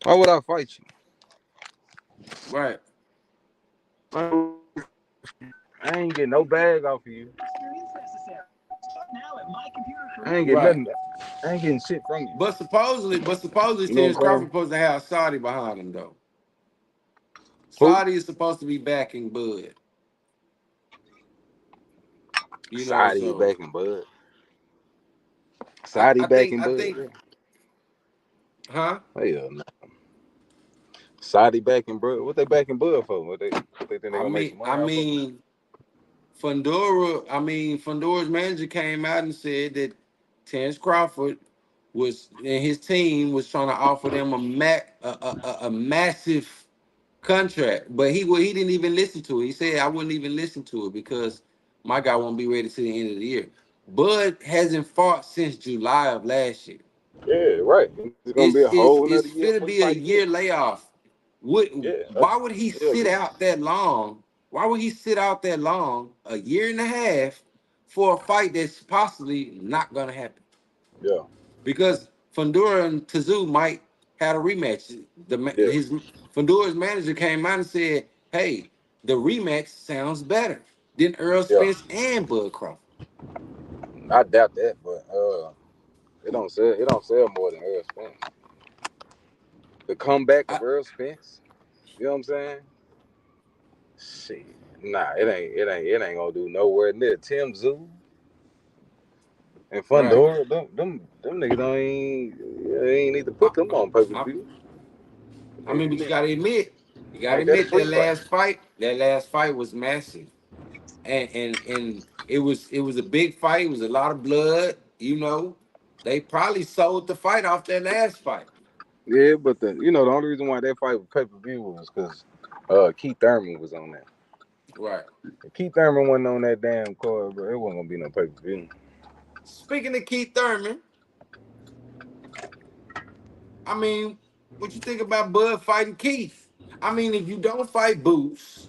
S8: Why would I fight you?
S7: right.
S8: I ain't getting no bag off of you. I ain't getting
S7: Right.
S8: nothing. I ain't getting shit from you.
S7: But supposedly
S8: You know
S7: Terrence
S8: what I'm
S7: Crawford
S8: saying?
S7: supposed to have Saudi behind him though.
S8: Who?
S7: Saudi is supposed to be backing Bud.
S8: Saudi
S7: So
S8: backing Bud. Saudi backing
S7: I
S8: Bud.
S7: think, huh?
S8: Hell no. Saudi backing Bud. What they backing Bud for? What they think they gonna make some money off of?
S7: Fundora's manager came out and said that Terrence Crawford and his team was trying to offer them a massive contract, but he didn't even listen to it. He said I wouldn't even listen to it because my guy won't be ready to the end of the year. Bud hasn't fought since July of last year.
S8: Yeah, right. It's gonna be a whole
S7: It's
S8: another year
S7: finna
S8: before he
S7: be a
S8: fight again.
S7: year layoff.
S8: Yeah.
S7: Why would he
S8: Yeah,
S7: sit
S8: again.
S7: out that long? Why would he sit out that long, a year and a half, for a fight that's possibly not gonna happen?
S8: Yeah.
S7: Because Fundora and Tszyu might have a rematch.
S8: Yeah.
S7: His Fundora's manager came out and said, "Hey, the rematch sounds better than Earl
S8: Yeah.
S7: Spence and Bud Crawford."
S8: I doubt that, but it don't sell more than Earl Spence. The comeback
S7: I,
S8: of Earl Spence. You know what I'm saying? Shit. Nah, it ain't gonna do nowhere near Tim Zoo and
S7: right.
S8: Fundora. Them niggas don't ain't need to
S7: I,
S8: put them on pay per
S7: I,
S8: view.
S7: but you gotta
S8: Make that a
S7: admit
S8: free fight.
S7: that last fight was massive, and it was a big fight. It was a lot of blood. They probably sold the fight off that last fight.
S8: Yeah, but the only reason why that fight was pay per view was because Keith Thurman was on that.
S7: Right.
S8: If Keith Thurman wasn't on that damn card, bro, it wasn't gonna be no pay per view.
S7: Speaking of Keith Thurman, I mean, what you think about Bud fighting Keith? I mean, if you don't fight Boots,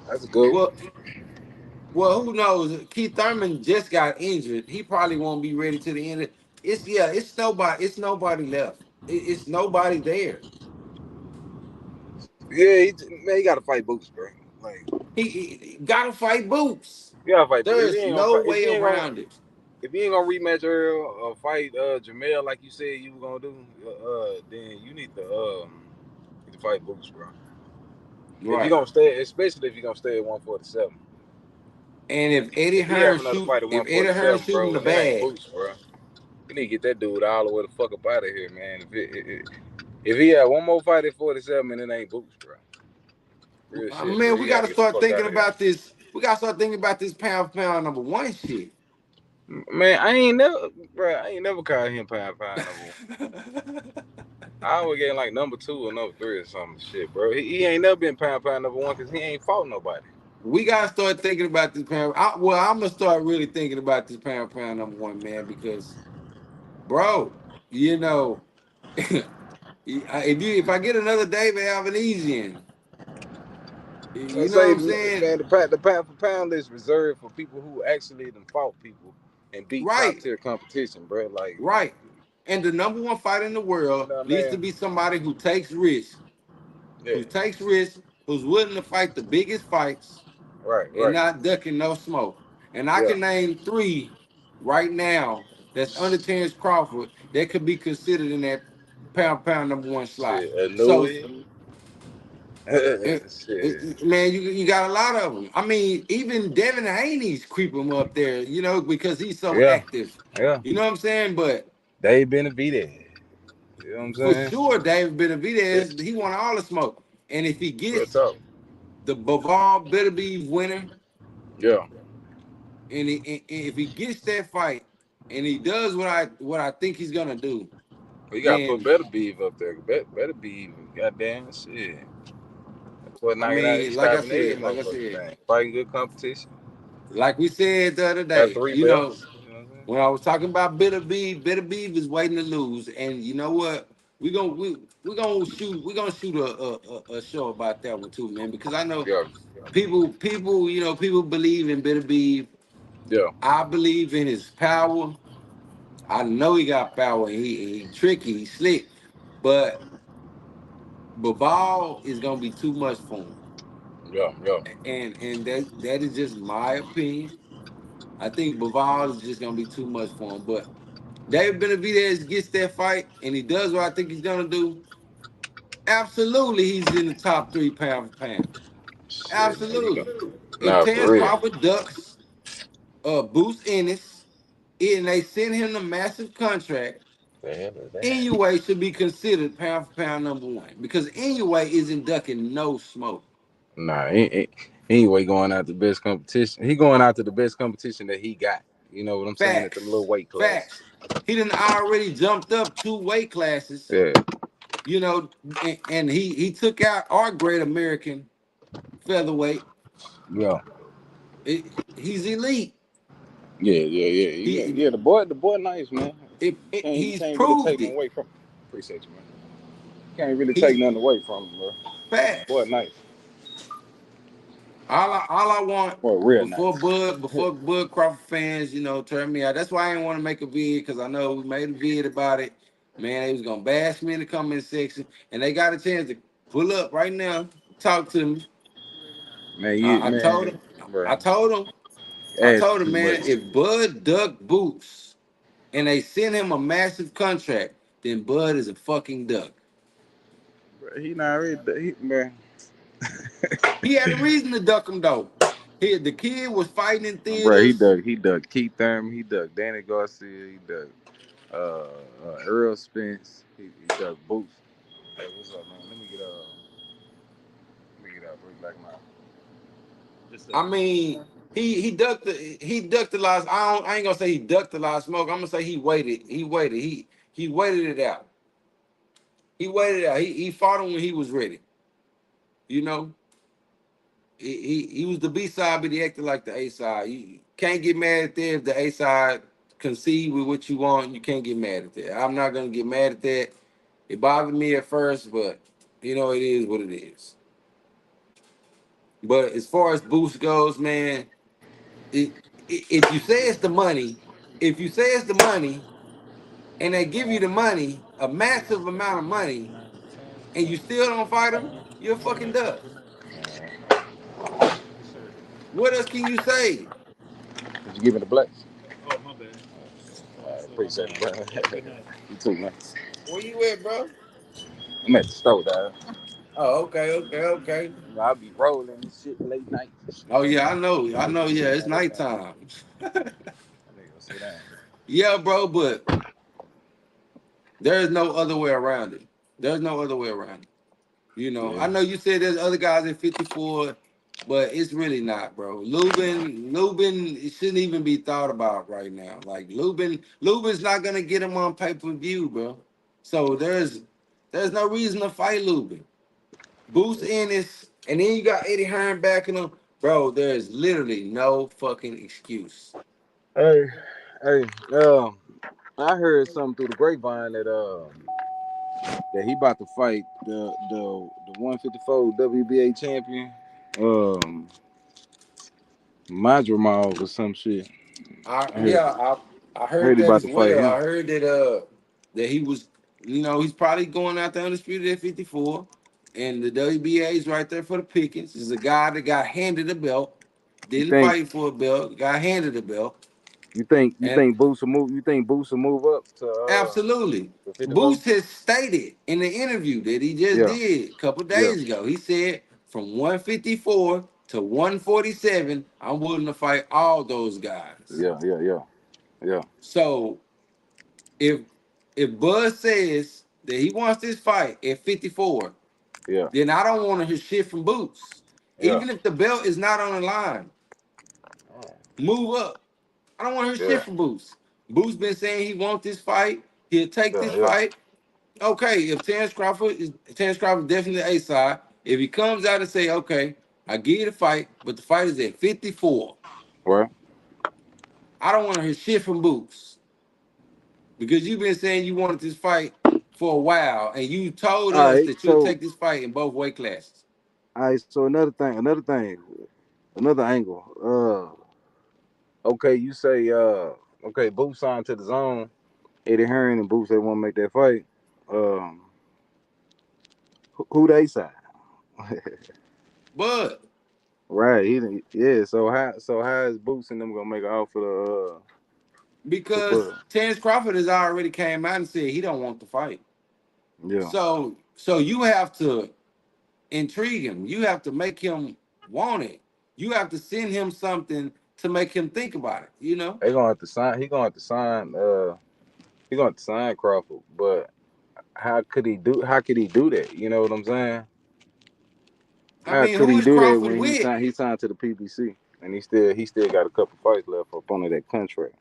S8: That's a good one.
S7: well, who knows? Keith Thurman just got injured. He probably won't be ready to the end. It's nobody left. It's nobody there.
S8: Yeah, man, you gotta fight Boots, bro. Like,
S7: He gotta fight Boots.
S8: you gotta fight Boots. If he
S7: There's
S8: ain't gonna
S7: no
S8: fight, if
S7: way
S8: he ain't gonna
S7: around it.
S8: if he ain't gonna rematch Earl or fight Jamel like you said you were gonna do, then you need to fight Boots, bro. If you're
S7: Right.
S8: gonna stay, especially if you're gonna stay at 147.
S7: And
S8: If he have another fight at
S7: If Eddie Hearn
S8: 147,
S7: shooting
S8: bro,
S7: the
S8: and it ain't
S7: bag,
S8: Boots, bro, you need to get that dude all the way the fuck up out of here, man. If he had one more fight at 47 and it ain't Boots, bro, real shit, bro,
S7: man, we
S8: he gotta
S7: gotta
S8: get the
S7: start
S8: fuck
S7: thinking
S8: out of here.
S7: about this. We gotta start thinking about this pound for pound number one shit.
S8: Man, I ain't never called him pound number one. I always get like number two or number three or something shit, bro. He ain't never been pound number one because he ain't fought nobody.
S7: We gotta start thinking about this pound. I'm gonna start really thinking about this pound for pound number one, man, because bro, you know, if I get another David Alvanesian,
S8: I
S7: You know what
S8: say,
S7: I'm saying?
S8: man, the pound for pound is reserved for people who actually done fought people and beat top
S7: Right,
S8: tier competition, bro. Like,
S7: right. And the number one fight in the
S8: you
S7: world
S8: know what I
S7: needs to
S8: mean?
S7: be somebody
S8: Yeah,
S7: who takes risks, who's willing to fight the biggest fights
S8: right,
S7: and
S8: right.
S7: not ducking no smoke. And I
S8: Yeah.
S7: can name 3 right now that's under Terrence Crawford that could be considered in that pound for pound number 1 slot.
S8: Shit,
S7: So
S8: Louis. Shit.
S7: man, you got a lot of them. I mean, even Devin Haney's creeping up there, you know, because he's so
S8: Yeah,
S7: active.
S8: yeah.
S7: You know what I'm saying? But
S8: Dave Benavidez. You know what I'm
S7: for
S8: saying?
S7: sure, David
S8: Yeah.
S7: Benavidez, he want all the smoke. And if he
S8: Real
S7: gets
S8: talk.
S7: the Bivol Beterbiev winner,
S8: Yeah.
S7: and if he gets that fight, and he does what I think he's gonna do,
S8: We gotta put
S7: then
S8: Better Beef up there. Better Beef, goddamn shit. That's what
S7: I
S8: knocking out
S7: mean,
S8: these stopping every
S7: like I
S8: motherfucking
S7: said,
S8: thing. Fighting good competition.
S7: like we said the other
S8: Got
S7: day,
S8: 3
S7: you know,
S8: belts. You know what I'm saying?
S7: when I was talking about Beterbiev is waiting to lose, and you know what? We're gonna shoot a show about that one too, man, because I know
S8: Yeah.
S7: people believe in Beterbiev.
S8: Yeah.
S7: I believe in his power. I know he got power. He tricky, he slick, but Bivol is gonna be too much for him,
S8: Yeah. Yeah.
S7: and that is just my opinion. I think Bivol is just gonna be too much for him, but David Benavidez gets that fight and he does what I think he's gonna do. Absolutely, he's in the top 3 pound for pound.
S8: Shit, man. You
S7: Absolutely.
S8: go.
S7: If
S8: Nah, for
S7: Terrence
S8: real.
S7: Crawford ducks Boost Ennis and they send him the massive contract,
S8: The hell is that?
S7: Inoue should be considered pound for pound number 1 because Inoue isn't ducking no smoke.
S8: Nah, anyway, going out the best competition. He going out to the best competition that he got. You know what I'm saying? At them little
S7: Facts.
S8: weight classes.
S7: Facts. He done already jumped up 2 weight classes,
S8: Yeah.
S7: you know, and he took out our great American featherweight.
S8: Yeah.
S7: He's elite.
S8: Yeah.
S7: He
S8: The boy, nice man. You
S7: he's
S8: can't really take
S7: proved
S8: nothing
S7: it.
S8: away from him. Appreciate you, man. Can't really take
S7: He's
S8: nothing away from him, bro. Boy,
S7: facts.
S8: nice.
S7: All I want
S8: Boy, real nice.
S7: before Bud Crawford fans, you know, turn me out. That's why I didn't want to make a vid because I know we made a vid about it. Man, they was gonna bash me in the comment section, and they got a chance to pull up right now, talk to me.
S8: Man,
S7: I told him,
S8: bro.
S7: I told him,
S8: Ask too
S7: man,
S8: much.
S7: if Bud duck boots and they send him a massive contract, then Bud is a fucking duck.
S8: Bro, he not ready. Man.
S7: He had a reason to duck him though. The kid was fighting in
S8: Bro,
S7: theaters.
S8: he dug Keith Thurman, he dug Danny Garcia, he dug Earl Spence, he dug Boots. Hey, what's up, man? Let me get out Bring Black Mouth. Just
S7: I mean, he ducked the last. I ain't gonna say he ducked the last smoke. I'm gonna say he waited. He waited it out. He waited it out. He fought him when he was ready. You know, he was the B side, but he acted like the A side. You can't get mad at that if the A side concede with what you want. You can't get mad at that. I'm not gonna get mad at that. It bothered me at first, but you know it is what it is. But as far as Boost goes, man, it, if you say it's the money, if you say it's the money, and they give you the money, a massive amount of money, and you still don't fight them, you're a fucking duck. What else can you say?
S8: Did you give it a bless? I appreciate it, bro. You too, man.
S7: Where you at, bro?
S8: I'm at the store, dog.
S7: Oh, okay.
S8: You know, I be rolling and shit late night.
S7: Oh yeah, I know. Yeah, it's nighttime. Yeah, bro, but there is no other way around it. There's no other way around it. You know,
S8: Yeah.
S7: I know you said there's other guys at 54, but it's really not, bro. Lubin, it shouldn't even be thought about right now. Like Lubin's not gonna get him on pay-per-view, bro. So there's no reason to fight Lubin. Boost Ennis, and then you got Eddie Hearn backing him, bro. There's literally no fucking excuse.
S8: Hey, hey, I heard something through the grapevine that he about to fight the 154 WBA champion My Jamal or some shit.
S7: I heard
S8: Heard he
S7: that
S8: about
S7: as
S8: to fight
S7: well.
S8: him.
S7: I heard that he was, he's probably going out the undisputed at 54, and the WBA is right there for the pickings. Is a guy that got handed the belt,
S8: You
S7: didn't
S8: think
S7: fight for a belt, got handed the belt,
S8: you
S7: and
S8: think Boots will move? You think Boots will move up
S7: absolutely.
S8: to 54?
S7: Boost has stated in the interview that he just
S8: Yeah,
S7: did a couple
S8: yeah,
S7: days ago. He said from 154 to 147, I'm willing to fight all those guys.
S8: yeah.
S7: So if Bud says that he wants this fight at 54,
S8: Yeah,
S7: then I don't want to hear shit from Boots.
S8: yeah,
S7: Even if the belt is not on the line, move up. I don't want to hear
S8: yeah,
S7: shit from Boots. Boots been saying he wants this fight. He'll take this
S8: yeah.
S7: fight. Okay, if Terrence Crawford definitely A side. If he comes out and say, okay, I give you the fight, but the fight is at 54,
S8: Right.
S7: I don't want to hear shit from Boots. Because you've been saying you wanted this fight for a while, and you told
S8: All
S7: us
S8: right.
S7: that you'll
S8: So,
S7: take this fight in both weight classes.
S8: all right. So another angle. Okay, you say okay, Boots signed to the zone. Eddie Hearn and Boots they want to make that fight. Um, who they side?
S7: But
S8: Right. Yeah. So how is Boots and them gonna make an offer to
S7: because
S8: Bud?
S7: Terrence Crawford has already came out and said he don't want the fight.
S8: Yeah.
S7: So you have to intrigue him. You have to make him want it. You have to send him something to make him think about it, you know?
S8: They gonna have to sign. He gonna have to sign. He gonna have to sign Crawford. But how could he do? How could he do that? You know what I'm saying?
S7: I
S8: How
S7: mean,
S8: could
S7: who
S8: he
S7: is
S8: do that
S7: Crawford
S8: when
S7: with?
S8: he signed to the PBC and he still got a couple fights left up under that contract?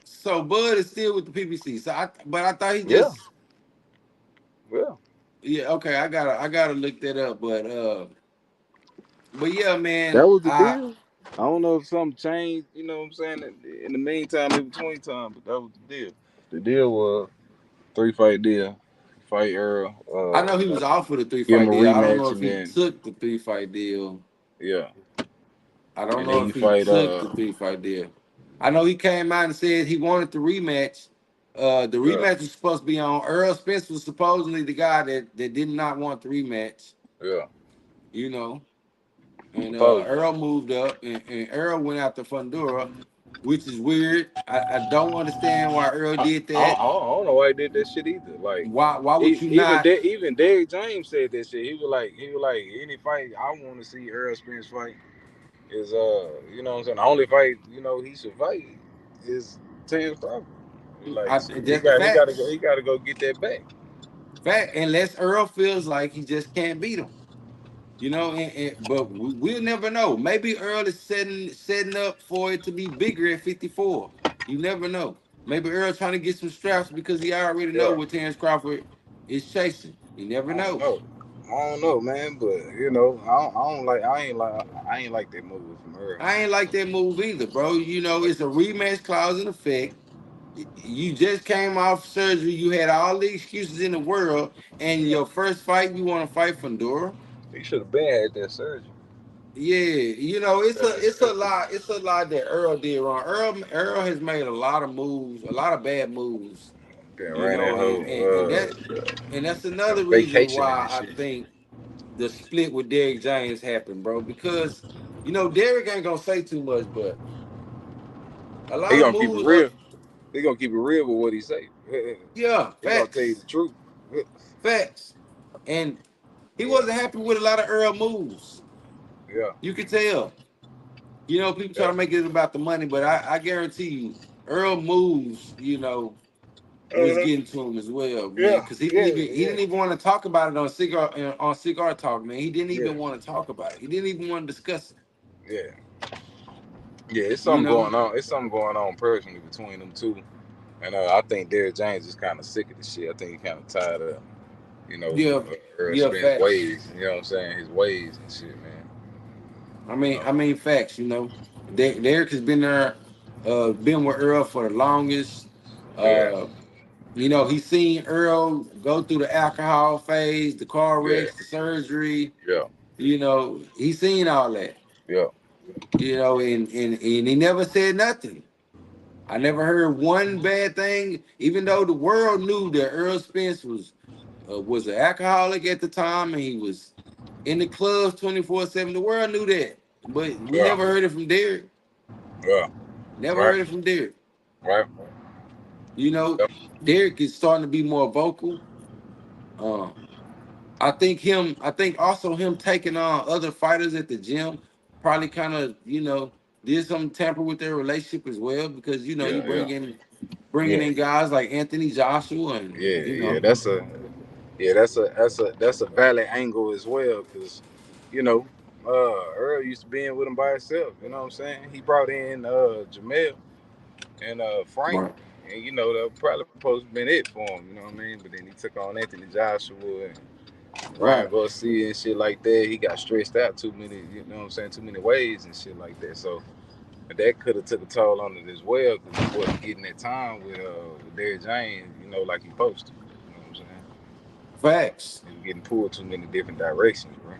S7: So Bud is still with the PBC. But I thought he
S8: Yeah.
S7: just
S8: Yeah.
S7: yeah, okay, I gotta look that up. But yeah, man,
S8: That was the deal. I don't know if something changed. You know what I'm saying? In the meantime, in between time, but that was the deal. The deal was 3 fight deal. Fight Earl.
S7: I know he was offered a three
S8: Give him
S7: fight
S8: a
S7: deal. I don't know
S8: rematch
S7: if
S8: and
S7: he
S8: then
S7: took the 3 fight deal.
S8: yeah.
S7: I don't
S8: And
S7: know
S8: then you
S7: if he
S8: fight
S7: took the 3 fight deal. I know he came out and said he wanted the rematch. The
S8: yeah,
S7: rematch was supposed to be on Earl Spence was supposedly the guy that did not want the rematch,
S8: yeah.
S7: you know. And
S8: Supposed.
S7: Earl moved up and Earl went after Fundora, which is weird. I don't understand why Earl did that.
S8: I don't know why he did that shit either. Like
S7: Why would you not?
S8: even Derrick James said that shit. He was like any fight I want to see Earl Spence fight is you know what I'm saying, the only fight he should fight is Terrence Crawford. He like shit,
S7: That's the
S8: he
S7: facts.
S8: gotta go get that back.
S7: Fact, unless Earl feels like he just can't beat him. You know, but we'll never know. Maybe Earl is setting up for it to be bigger at 54. You never know. Maybe Earl trying to get some straps because he already know
S8: Yeah.
S7: what Terrence Crawford is chasing. You never
S8: I don't
S7: know.
S8: know. I don't know, man, but I ain't like that move from Earl,
S7: I
S8: man.
S7: ain't like that move either, bro. You know, it's a rematch clause in effect. You just came off surgery. You had all the excuses in the world, and
S8: Yeah.
S7: your first fight, you want to fight Fundora.
S8: He should have been had that surgery.
S7: Yeah, you know, it's
S8: Had
S7: a
S8: that
S7: it's a
S8: surgery.
S7: lot, it's a lot that Earl did wrong. Earl has made a lot of moves, a lot of bad moves,
S8: Been
S7: you
S8: ran that
S7: know,
S8: whole
S7: and that's another reason
S8: vacationing
S7: why
S8: and
S7: I
S8: shit.
S7: think the split with Derrick James happened, bro. Because Derrick ain't gonna say too much, but a
S8: He
S7: lot of
S8: gonna keep it
S7: moves
S8: real. He gonna keep it real with what he say.
S7: yeah,
S8: He gonna tell you the
S7: facts.
S8: truth.
S7: Facts. And he
S8: Yeah,
S7: wasn't happy with a lot of Earl moves.
S8: yeah,
S7: You could tell. People try
S8: yeah.
S7: to make it about the money, but I guarantee you, Earl moves, was
S8: Uh-huh.
S7: getting to him as well, man.
S8: Yeah,
S7: Because
S8: yeah,
S7: he
S8: yeah,
S7: didn't even want to talk about it on cigar talk, man. He didn't
S8: yeah,
S7: even want to talk about it. He didn't even want to discuss it.
S8: yeah. Yeah, it's
S7: You
S8: something
S7: know,
S8: going on. It's something going on personally between them two. And I think Derrick James is kind of sick of the shit. I think he kind of tired of,
S7: yeah,
S8: Earl
S7: yeah,
S8: Spence
S7: facts.
S8: ways. You know what I'm saying? His ways and shit, man.
S7: Facts. Derek has been there, been with Earl for the longest.
S8: Yeah,
S7: Uh, he's seen Earl go through the alcohol phase, the car
S8: yeah,
S7: wrecks, the surgery.
S8: yeah.
S7: You know, he seen all that.
S8: Yeah.
S7: You know, and he never said nothing. I never heard one bad thing, even though the world knew that Earl Spence was an alcoholic at the time and he was in the clubs 24/7. The world knew that, but we
S8: Yeah.
S7: never heard it from Derek.
S8: Yeah.
S7: Never
S8: Right.
S7: heard it from Derek.
S8: Right.
S7: You know,
S8: Yep.
S7: Derek is starting to be more vocal. Uh, I think also him taking on other fighters at the gym probably kind of, did some tamper with their relationship as well because you
S8: Yeah. Yeah.
S7: bringing
S8: Yeah.
S7: in guys like Anthony Joshua and
S8: Yeah. Yeah. That's a valid angle as well, because you know, Earl used to be in with him by himself. You know what I'm saying? He brought in Jamel and Frank,
S7: right,
S8: and that was probably supposed to have been it for him. You know what I mean? But then he took on Anthony Joshua and Ryan
S7: right,
S8: Garcia and shit like that. He got stressed out too many. You know what I'm saying? Too many ways and shit like that. So that could have took a toll on it as well, because he wasn't getting that time with Derrick James. Like he supposed to. You know what I'm saying?
S7: facts.
S8: He was getting pulled too many different directions, bro.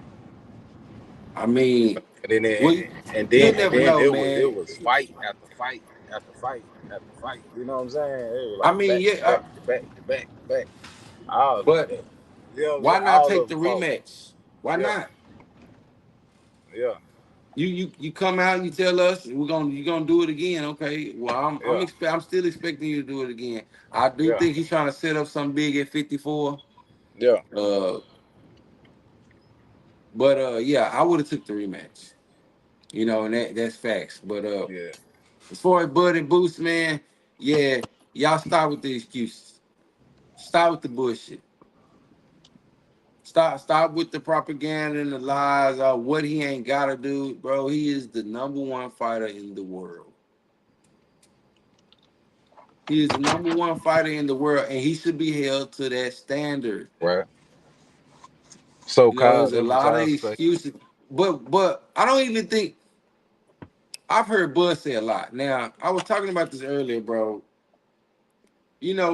S7: I mean,
S8: And then
S7: well,
S8: and
S7: you
S8: then and
S7: never
S8: then
S7: know,
S8: it
S7: man.
S8: was fight after fight after fight after fight. You know what I'm saying? It was
S7: I
S8: like
S7: mean,
S8: back to
S7: yeah,
S8: back to back to back to back. All
S7: but
S8: you know what I'm
S7: why
S8: saying?
S7: not
S8: All
S7: take
S8: of
S7: the
S8: them fought.
S7: rematch? Why
S8: Yeah,
S7: not?
S8: yeah,
S7: You come out and you tell us you're gonna do it again. Okay. Well,
S8: yeah,
S7: I'm still expecting you to do it again. I do
S8: yeah,
S7: think he's trying to set up something big at 54.
S8: yeah,
S7: Uh, but yeah, I would have took the rematch. And that's facts. But
S8: yeah.
S7: as far as Bud and Boost, man, yeah, y'all stop with the excuses. Stop with the bullshit. Stop with the propaganda and the lies. What he ain't gotta do, bro. He is the number one fighter in the world. He is the number one fighter in the world, and he should be held to that standard.
S8: Right. So
S7: There's
S8: called.
S7: a
S8: That's what
S7: lot of
S8: y'all say.
S7: excuses, but I don't even think I've heard Bud say a lot. Now, I was talking about this earlier, bro.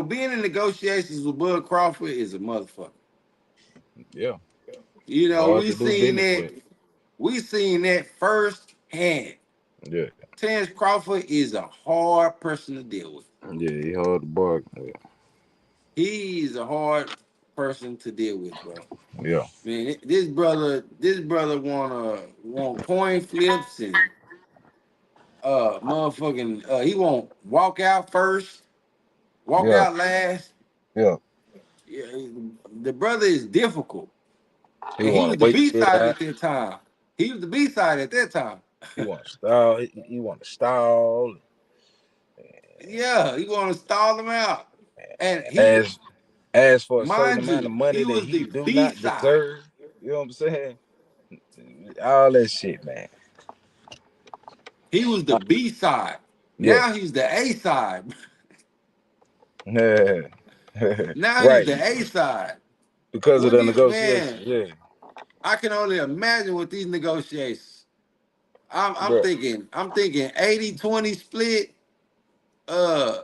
S7: Being in negotiations with Bud Crawford is a motherfucker.
S8: Yeah. Hard
S7: We
S8: to do
S7: seen
S8: business
S7: that.
S8: with.
S7: We seen that firsthand.
S8: Yeah.
S7: Terrence Crawford is a hard person to deal with.
S8: Yeah. He hard to bark. With.
S7: He's a hard person to deal with, bro.
S8: Yeah.
S7: Man, this brother want coin flips and motherfucking he won't walk out first, walk
S8: Yeah.
S7: out last.
S8: Yeah.
S7: Yeah, the brother is difficult,
S8: He
S7: and he
S8: want
S7: was
S8: to
S7: the
S8: wait
S7: B
S8: it
S7: side
S8: out.
S7: at that time. He was the B side at that time.
S8: He want to stall. He want to stall.
S7: Yeah, he want to stall him out, and
S8: As for a certain
S7: mind
S8: amount of
S7: you,
S8: money
S7: he
S8: that
S7: was
S8: he
S7: the
S8: do
S7: B
S8: not
S7: side.
S8: deserve. You know what I'm saying? All that shit, man.
S7: He was the B side.
S8: Yeah.
S7: Now he's the A side. Now he's
S8: Right.
S7: the A side.
S8: Because of
S7: What
S8: the
S7: do you,
S8: negotiation.
S7: man?
S8: Yeah.
S7: I can only imagine with these negotiations. I'm
S8: Bro,
S7: thinking 80-20 split. Uh,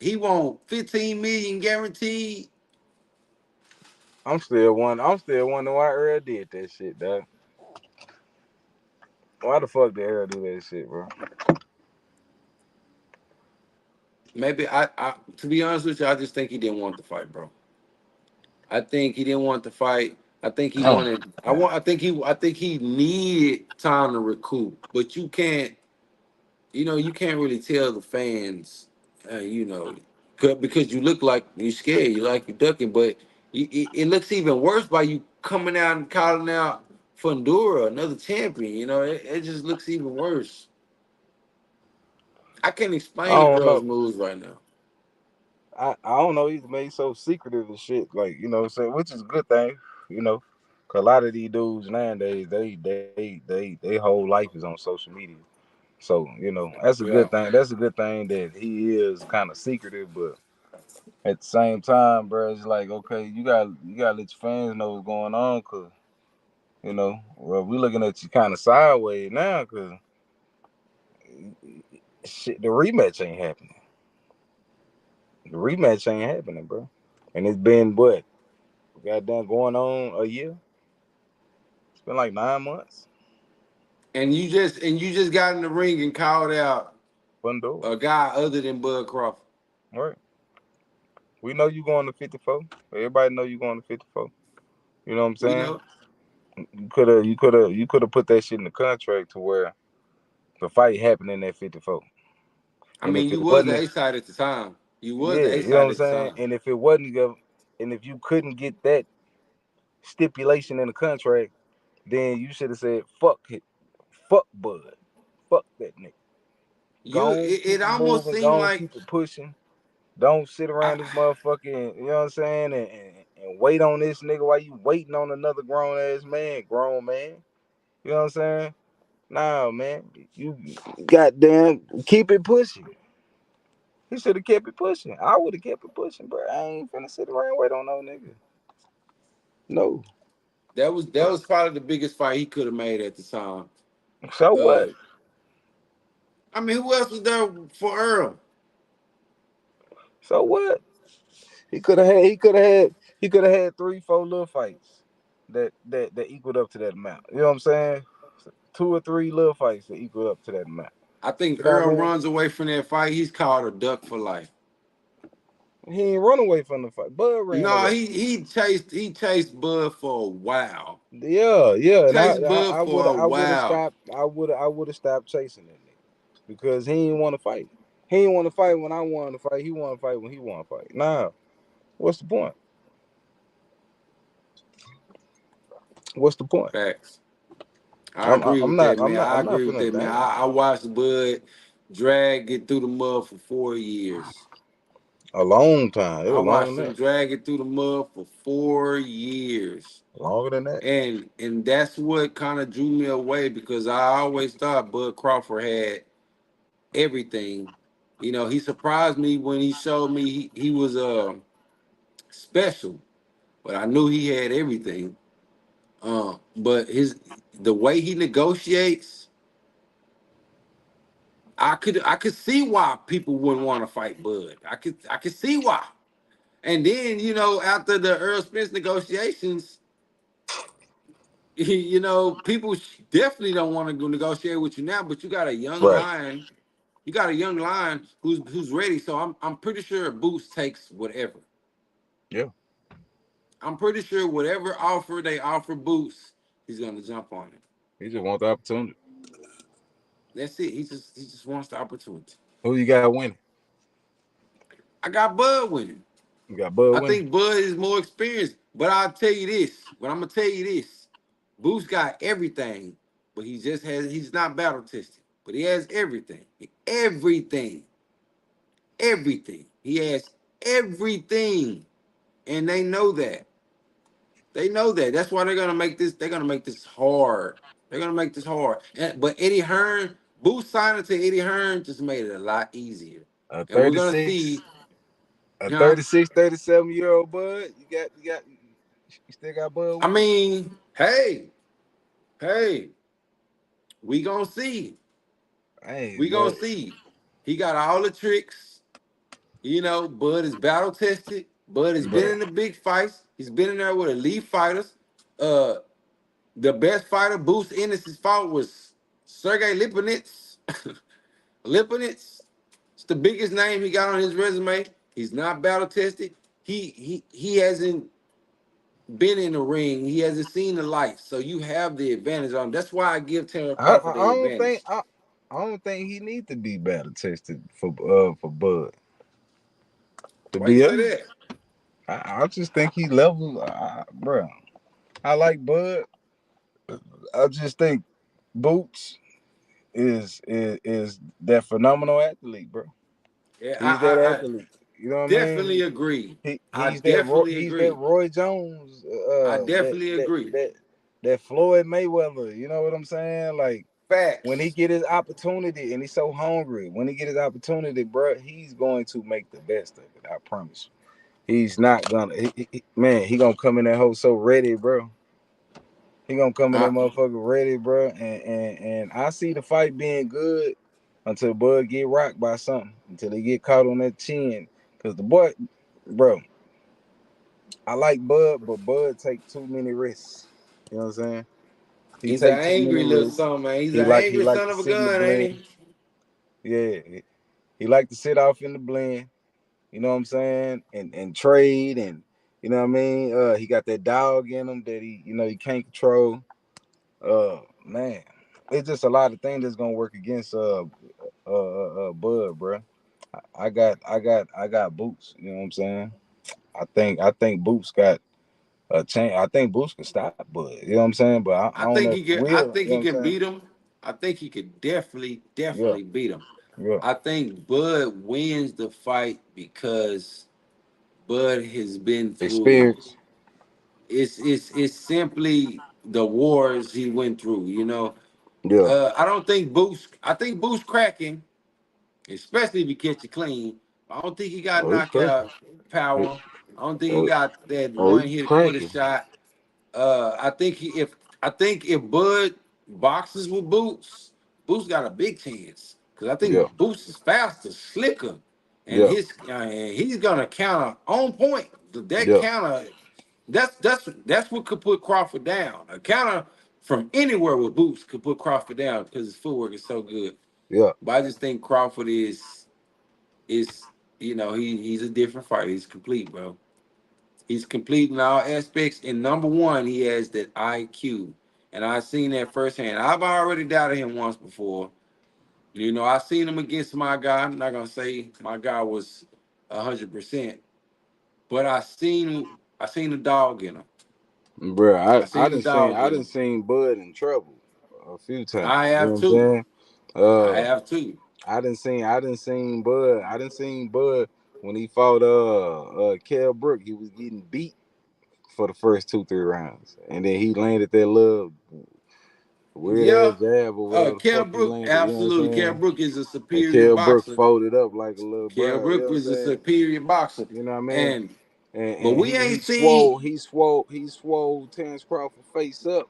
S7: he want 15 million guaranteed.
S8: I'm still wondering why Earl did that shit, dog. Why the fuck did Earl do that shit, bro?
S7: Maybe I to be honest with you, I just think he didn't want the fight, bro. I think he didn't want the fight. I think he
S8: Oh,
S7: wanted.
S8: man.
S7: I think he needed time to recoup. But you can't really tell the fans, uh, you know, because you look like you're scared. You like you're ducking, but it looks even worse by you coming out and calling out Fundura, another champion. It just looks even worse. I can't
S8: I
S7: explain
S8: don't
S7: Earl's
S8: know.
S7: moves right now.
S8: I don't know. He's made so secretive and shit, like what I'm saying, which is a good thing, you know. 'Cause a lot of these dudes nowadays, they whole life is on social media. So that's a good
S7: Yeah.
S8: thing. That's a good thing that he is kind of secretive, but at the same time, bro, it's like okay, you got to let your fans know what's going on, cause well, we looking at you kind of sideways now, cause shit, the rematch ain't happening. The rematch ain't happening, bro. And it's been what? Goddamn going on a year. It's been like 9 months.
S7: And you just got in the ring and called out
S8: Bundle.
S7: a guy other than Bud Crawford.
S8: Right. We know you going to 54. Everybody know you going to 54. You know what I'm
S7: We
S8: saying?
S7: know.
S8: You could have put that shit in the contract to where the fight happened in that 54.
S7: I
S8: And
S7: mean,
S8: if
S7: you
S8: it
S7: was the
S8: wasn't,
S7: A side at the time. You was
S8: yeah,
S7: the A
S8: you know what
S7: side
S8: I'm
S7: at the
S8: saying?
S7: time.
S8: And if it wasn't, and if you couldn't get that stipulation in the contract, then you should have said, fuck it. Fuck Bud. Fuck that nigga. Go on, keep
S7: It
S8: it
S7: almost
S8: moving.
S7: seemed
S8: Go on,
S7: like
S8: keep it pushing. Don't sit
S7: I,
S8: around this motherfucking, you know what I'm saying, and wait on this nigga while you waiting on another grown man. You know what I'm saying? Nah, man. You goddamn keep it pushing. He should have kept it pushing. I would have kept it pushing, bro. I ain't finna sit around and wait on no nigga. No.
S7: that was probably the biggest fight he could have made at the time.
S8: So
S7: Uh,
S8: what?
S7: I mean, who else was there for Earl?
S8: So what? He could have had 3-4 little fights that equaled up to that amount. You know what I'm saying? 2 or 3 little fights that equal up to that amount.
S7: I think
S8: You know what
S7: Earl
S8: I mean?
S7: runs away from that fight. He's called a duck for life.
S8: He ain't run away from the fight. Bud ran
S7: No,
S8: away.
S7: he chased Bud for a while.
S8: Yeah, and
S7: Chased Bud for a
S8: I would have
S7: while.
S8: stopped. I would have stopped chasing that nigga because he ain't want to fight. He ain't want to fight when I wanted to fight. He want to fight when he want to fight. Nah, what's the point? What's the point?
S7: Facts. I agree with that, man. I
S8: I'm not
S7: agree with
S8: finna
S7: that, man.
S8: damn
S7: I watched Bud drag it through the mud for 4 years.
S8: a long time. It
S7: I
S8: was longer
S7: watched
S8: than
S7: him
S8: that.
S7: drag it through the mud for 4 years.
S8: Longer than that.
S7: And that's what kind of drew me away because I always thought Bud Crawford had everything. You know, he surprised me when he showed me he was special, but I knew he had everything. But the way he negotiates, I could see why people wouldn't want to fight Bud. I could see why. And then, after the Earl Spence negotiations, people definitely don't want to go negotiate with you now, but you got a young
S8: Right.
S7: lion. You got a young lion who's ready. So I'm pretty sure Boots takes whatever.
S8: Yeah.
S7: I'm pretty sure whatever offer they offer Boots, he's gonna jump on it.
S8: He just want the opportunity.
S7: That's it. He just wants the opportunity.
S8: Who you got winning?
S7: I got Bud winning.
S8: You got Bud
S7: I
S8: winning.
S7: think Bud is more experienced. But I'll tell you this. But I'm gonna tell you this. Boots got everything, but he's not battle tested. But he has everything. Everything. Everything. He has everything. And they know that. They know that. That's why they're gonna make this hard. They're gonna make this hard. But Eddie Hearn, Boots signing to Eddie Hearn just made it a lot easier.
S8: A
S7: And we're gonna
S8: 36,
S7: see,
S8: a
S7: huh?
S8: 36, 37-year-old Bud. You still got Bud
S7: I
S8: winning?
S7: mean, hey, we gonna see.
S8: Hey,
S7: We gonna
S8: but
S7: see. He got all the tricks. Bud is battle tested. Bud has been
S8: bro,
S7: in the big fights. He's been in there with elite fighters. Uh, the best fighter Boots Ennis' fought was Sergey Lipinets. Lipinets. It's the biggest name he got on his resume. He's not battle tested. He hasn't been in the ring. He hasn't seen the light. So you have the advantage on him. That's why I give Terrence Crawford the advantage.
S8: I don't think he need to be battle tested for Bud. To
S7: Why you
S8: be
S7: say
S8: honest,
S7: that?
S8: I just think he level, bro. I like Bud. I just think Boots is that phenomenal athlete, bro.
S7: Yeah,
S8: He's that
S7: I
S8: athlete. You know what I
S7: definitely
S8: mean?
S7: agree. I
S8: He's
S7: definitely
S8: that
S7: agree.
S8: Roy Jones,
S7: I definitely agree.
S8: that Floyd Mayweather. You know what I'm saying? Like when he
S7: Facts.
S8: get his opportunity and he's so hungry, when he get his opportunity, bro, he's going to make the best of it. I promise you. He's not gonna, man. He gonna come in that hole so ready, bro. He gonna come in that
S7: I,
S8: motherfucker ready, bro. And I see the fight being good until Bud get rocked by something, until they get caught on that chin. Cause the boy, bro, I like Bud, but Bud take too many risks. You know what I'm saying? He
S4: He's an
S8: take too many
S4: angry little
S8: risks.
S4: son, man. He's
S8: He
S4: an
S8: he
S4: angry
S8: like
S4: son
S8: to
S4: of a
S8: sit in the
S4: gun, ain't
S8: blend.
S4: he?
S8: Yeah, he like to sit off in the blend. You know what I'm saying? And trade and you know what I mean. He got that dog in him that he can't control. Man, it's just a lot of things that's gonna work against Bud, bro. I got Boots. You know what I'm saying? I think Boots got a chance. I think Boots can stop Bud. You know what I'm saying? But I
S4: I
S8: don't
S4: think
S8: know if
S4: he
S8: he
S4: can. I
S8: will.
S4: think
S8: You know
S4: he
S8: what I'm
S4: can
S8: saying?
S4: beat him. I think he could definitely,
S8: Yeah,
S4: definitely beat him.
S8: yeah.
S4: I think Bud wins the fight because Bud has been through.
S8: Experience.
S4: It's simply the wars he went through.
S8: Yeah.
S4: I don't think Boost. I think Boost cracking, especially if he catch it clean. I don't think he got
S8: Oh, he cracking.
S4: knockout power. I don't think he
S8: Oh,
S4: got that
S8: oh,
S4: one
S8: he
S4: hit quitter
S8: cracking.
S4: shot. I think if Bud boxes with Boots, Boots got a big chance because I
S8: Yeah,
S4: think Boots is faster, slicker, and
S8: yeah,
S4: he's gonna counter on point. That
S8: yeah,
S4: counter, that's what could put Crawford down. A counter from anywhere with Boots could put Crawford down because his footwork is so good.
S8: yeah.
S4: But I just think Crawford is he's a different fighter. He's complete, bro. He's complete in all aspects. And number one, he has that IQ. And I've seen that firsthand. I've already doubted him once before. I seen him against my guy. I'm not gonna say my guy was 100%, but I seen the dog in him.
S8: Bro,
S4: I
S8: I
S4: seen the
S8: done seen
S4: dog
S8: I
S4: in
S8: done
S4: him.
S8: seen Bud in trouble a few times.
S4: I
S8: You know
S4: have
S8: what I'm
S4: too.
S8: saying?
S4: I
S8: Uh,
S4: have too.
S8: I done seen Bud when he fought Kell Brook. He was getting beat for the first 2-3 rounds, and then he landed that little weird
S4: Yeah.
S8: ass jab or whatever the
S4: Cam
S8: fuck he
S4: Brook,
S8: landed. You know what I'm
S4: absolutely. Cam
S8: saying?
S4: Brook is a
S8: And
S4: superior
S8: Kell Brook
S4: boxer.
S8: folded up like a little
S4: Cam
S8: bro. You know
S4: Brook
S8: what I'm
S4: was a
S8: saying?
S4: superior boxer.
S8: You know what I mean?
S4: And but
S8: And
S4: we
S8: he
S4: ain't
S8: swole,
S4: seen
S8: he swole, he swole Terrence Crawford face up.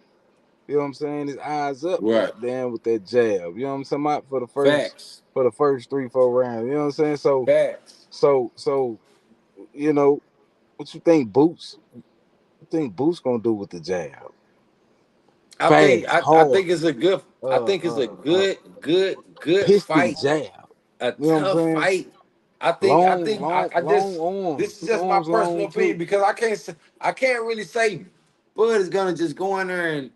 S8: You know what I'm saying? His eyes up,
S4: right.
S8: goddamn, with that jab. You know what I'm saying? About
S4: Facts.
S8: for the first 3-4 rounds. You know what I'm saying? So
S4: Facts.
S8: so so you know what you think Boots? What you think Boots gonna do with the jab?
S4: I think
S8: Fast,
S4: I, I
S8: hard,
S4: think it's a good I
S8: uh,
S4: think it's a
S8: uh, uh,
S4: good
S8: piston
S4: fight.
S8: jab.
S4: A
S8: You know what I'm
S4: tough
S8: saying?
S4: fight. I think I
S8: Long,
S4: think I,
S8: long,
S4: I
S8: long
S4: just
S8: arms.
S4: this is
S8: His
S4: just my
S8: arms
S4: personal
S8: long
S4: opinion
S8: too.
S4: because I can't really say Bud is gonna just go in there and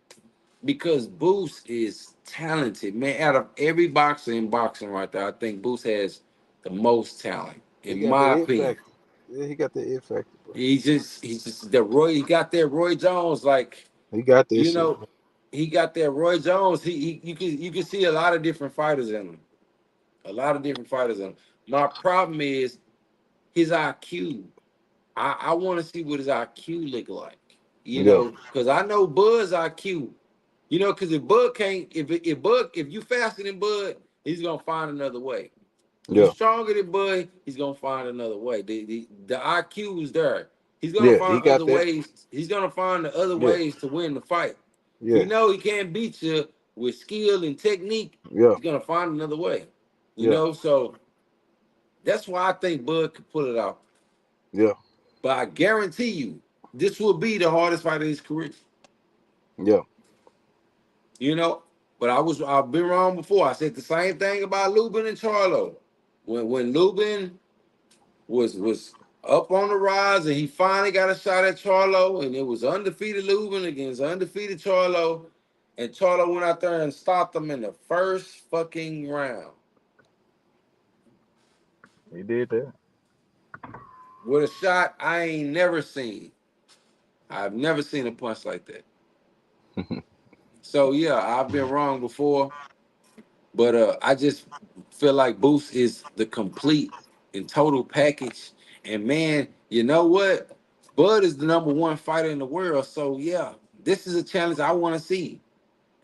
S4: because Boost is talented, man. Out of every boxer in boxing right there, I think Boost has the most talent,
S8: He
S4: in
S8: got that
S4: my
S8: it
S4: opinion.
S8: factor. Yeah, he got that it factor, bro.
S4: He's just the Roy. He got that Roy Jones, like
S8: He got that
S4: you
S8: shit.
S4: know, he got that Roy Jones. He you can see a lot of different fighters in him. A lot of different fighters in him. My problem is his IQ. I want to see what his IQ look like.
S8: Yeah,
S4: Because I know Bud's IQ. Because if Bud can't, if you faster than Bud, he's gonna find another way. You
S8: yeah,
S4: stronger than Bud, he's gonna find another way. The IQ is there. He's gonna
S8: yeah. He
S4: find
S8: got
S4: other
S8: that.
S4: ways. He's gonna find the other
S8: Yeah,
S4: ways to win the fight. He
S8: yeah,
S4: know he can't beat you with skill and technique.
S8: yeah,
S4: He's gonna find another way.
S8: yeah,
S4: So that's why I think Bud could pull it off.
S8: yeah,
S4: But I guarantee you, this will be the hardest fight of his career.
S8: yeah,
S4: You know, but I've been wrong before. I said the same thing about Lubin and Charlo. When Lubin was up on the rise and he finally got a shot at Charlo, and it was undefeated Lubin against undefeated Charlo, and Charlo went out there and stopped him in the first fucking round
S8: he did that.
S4: with a shot I ain't never seen. I've never seen a punch like that. So yeah, I've been wrong before. But I just feel like Boost is the complete and total package. And man, you know what? Bud is the number one fighter in the world. So yeah, this is a challenge I want to see.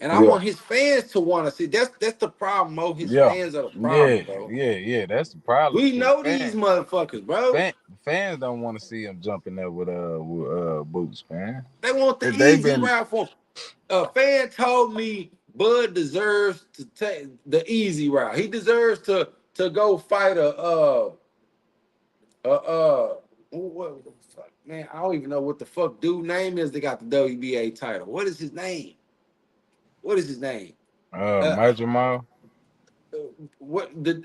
S4: And I
S8: Yeah,
S4: want his fans to want to see. That's the problem, Mo. His
S8: yeah,
S4: fans are the
S8: yeah,
S4: problem, bro.
S8: yeah, yeah. That's the problem.
S4: We
S8: Cause
S4: know these motherfuckers, bro.
S8: fans don't want to see him jumping there with Boots, man.
S4: They want the
S8: They
S4: easy
S8: been
S4: route for him. A fan told me Bud deserves to take the easy route. He deserves to go fight what the fuck, man? I don't even know what the fuck dude name is. They got the WBA title. What is his name?
S7: what is his name?
S8: Major Mile.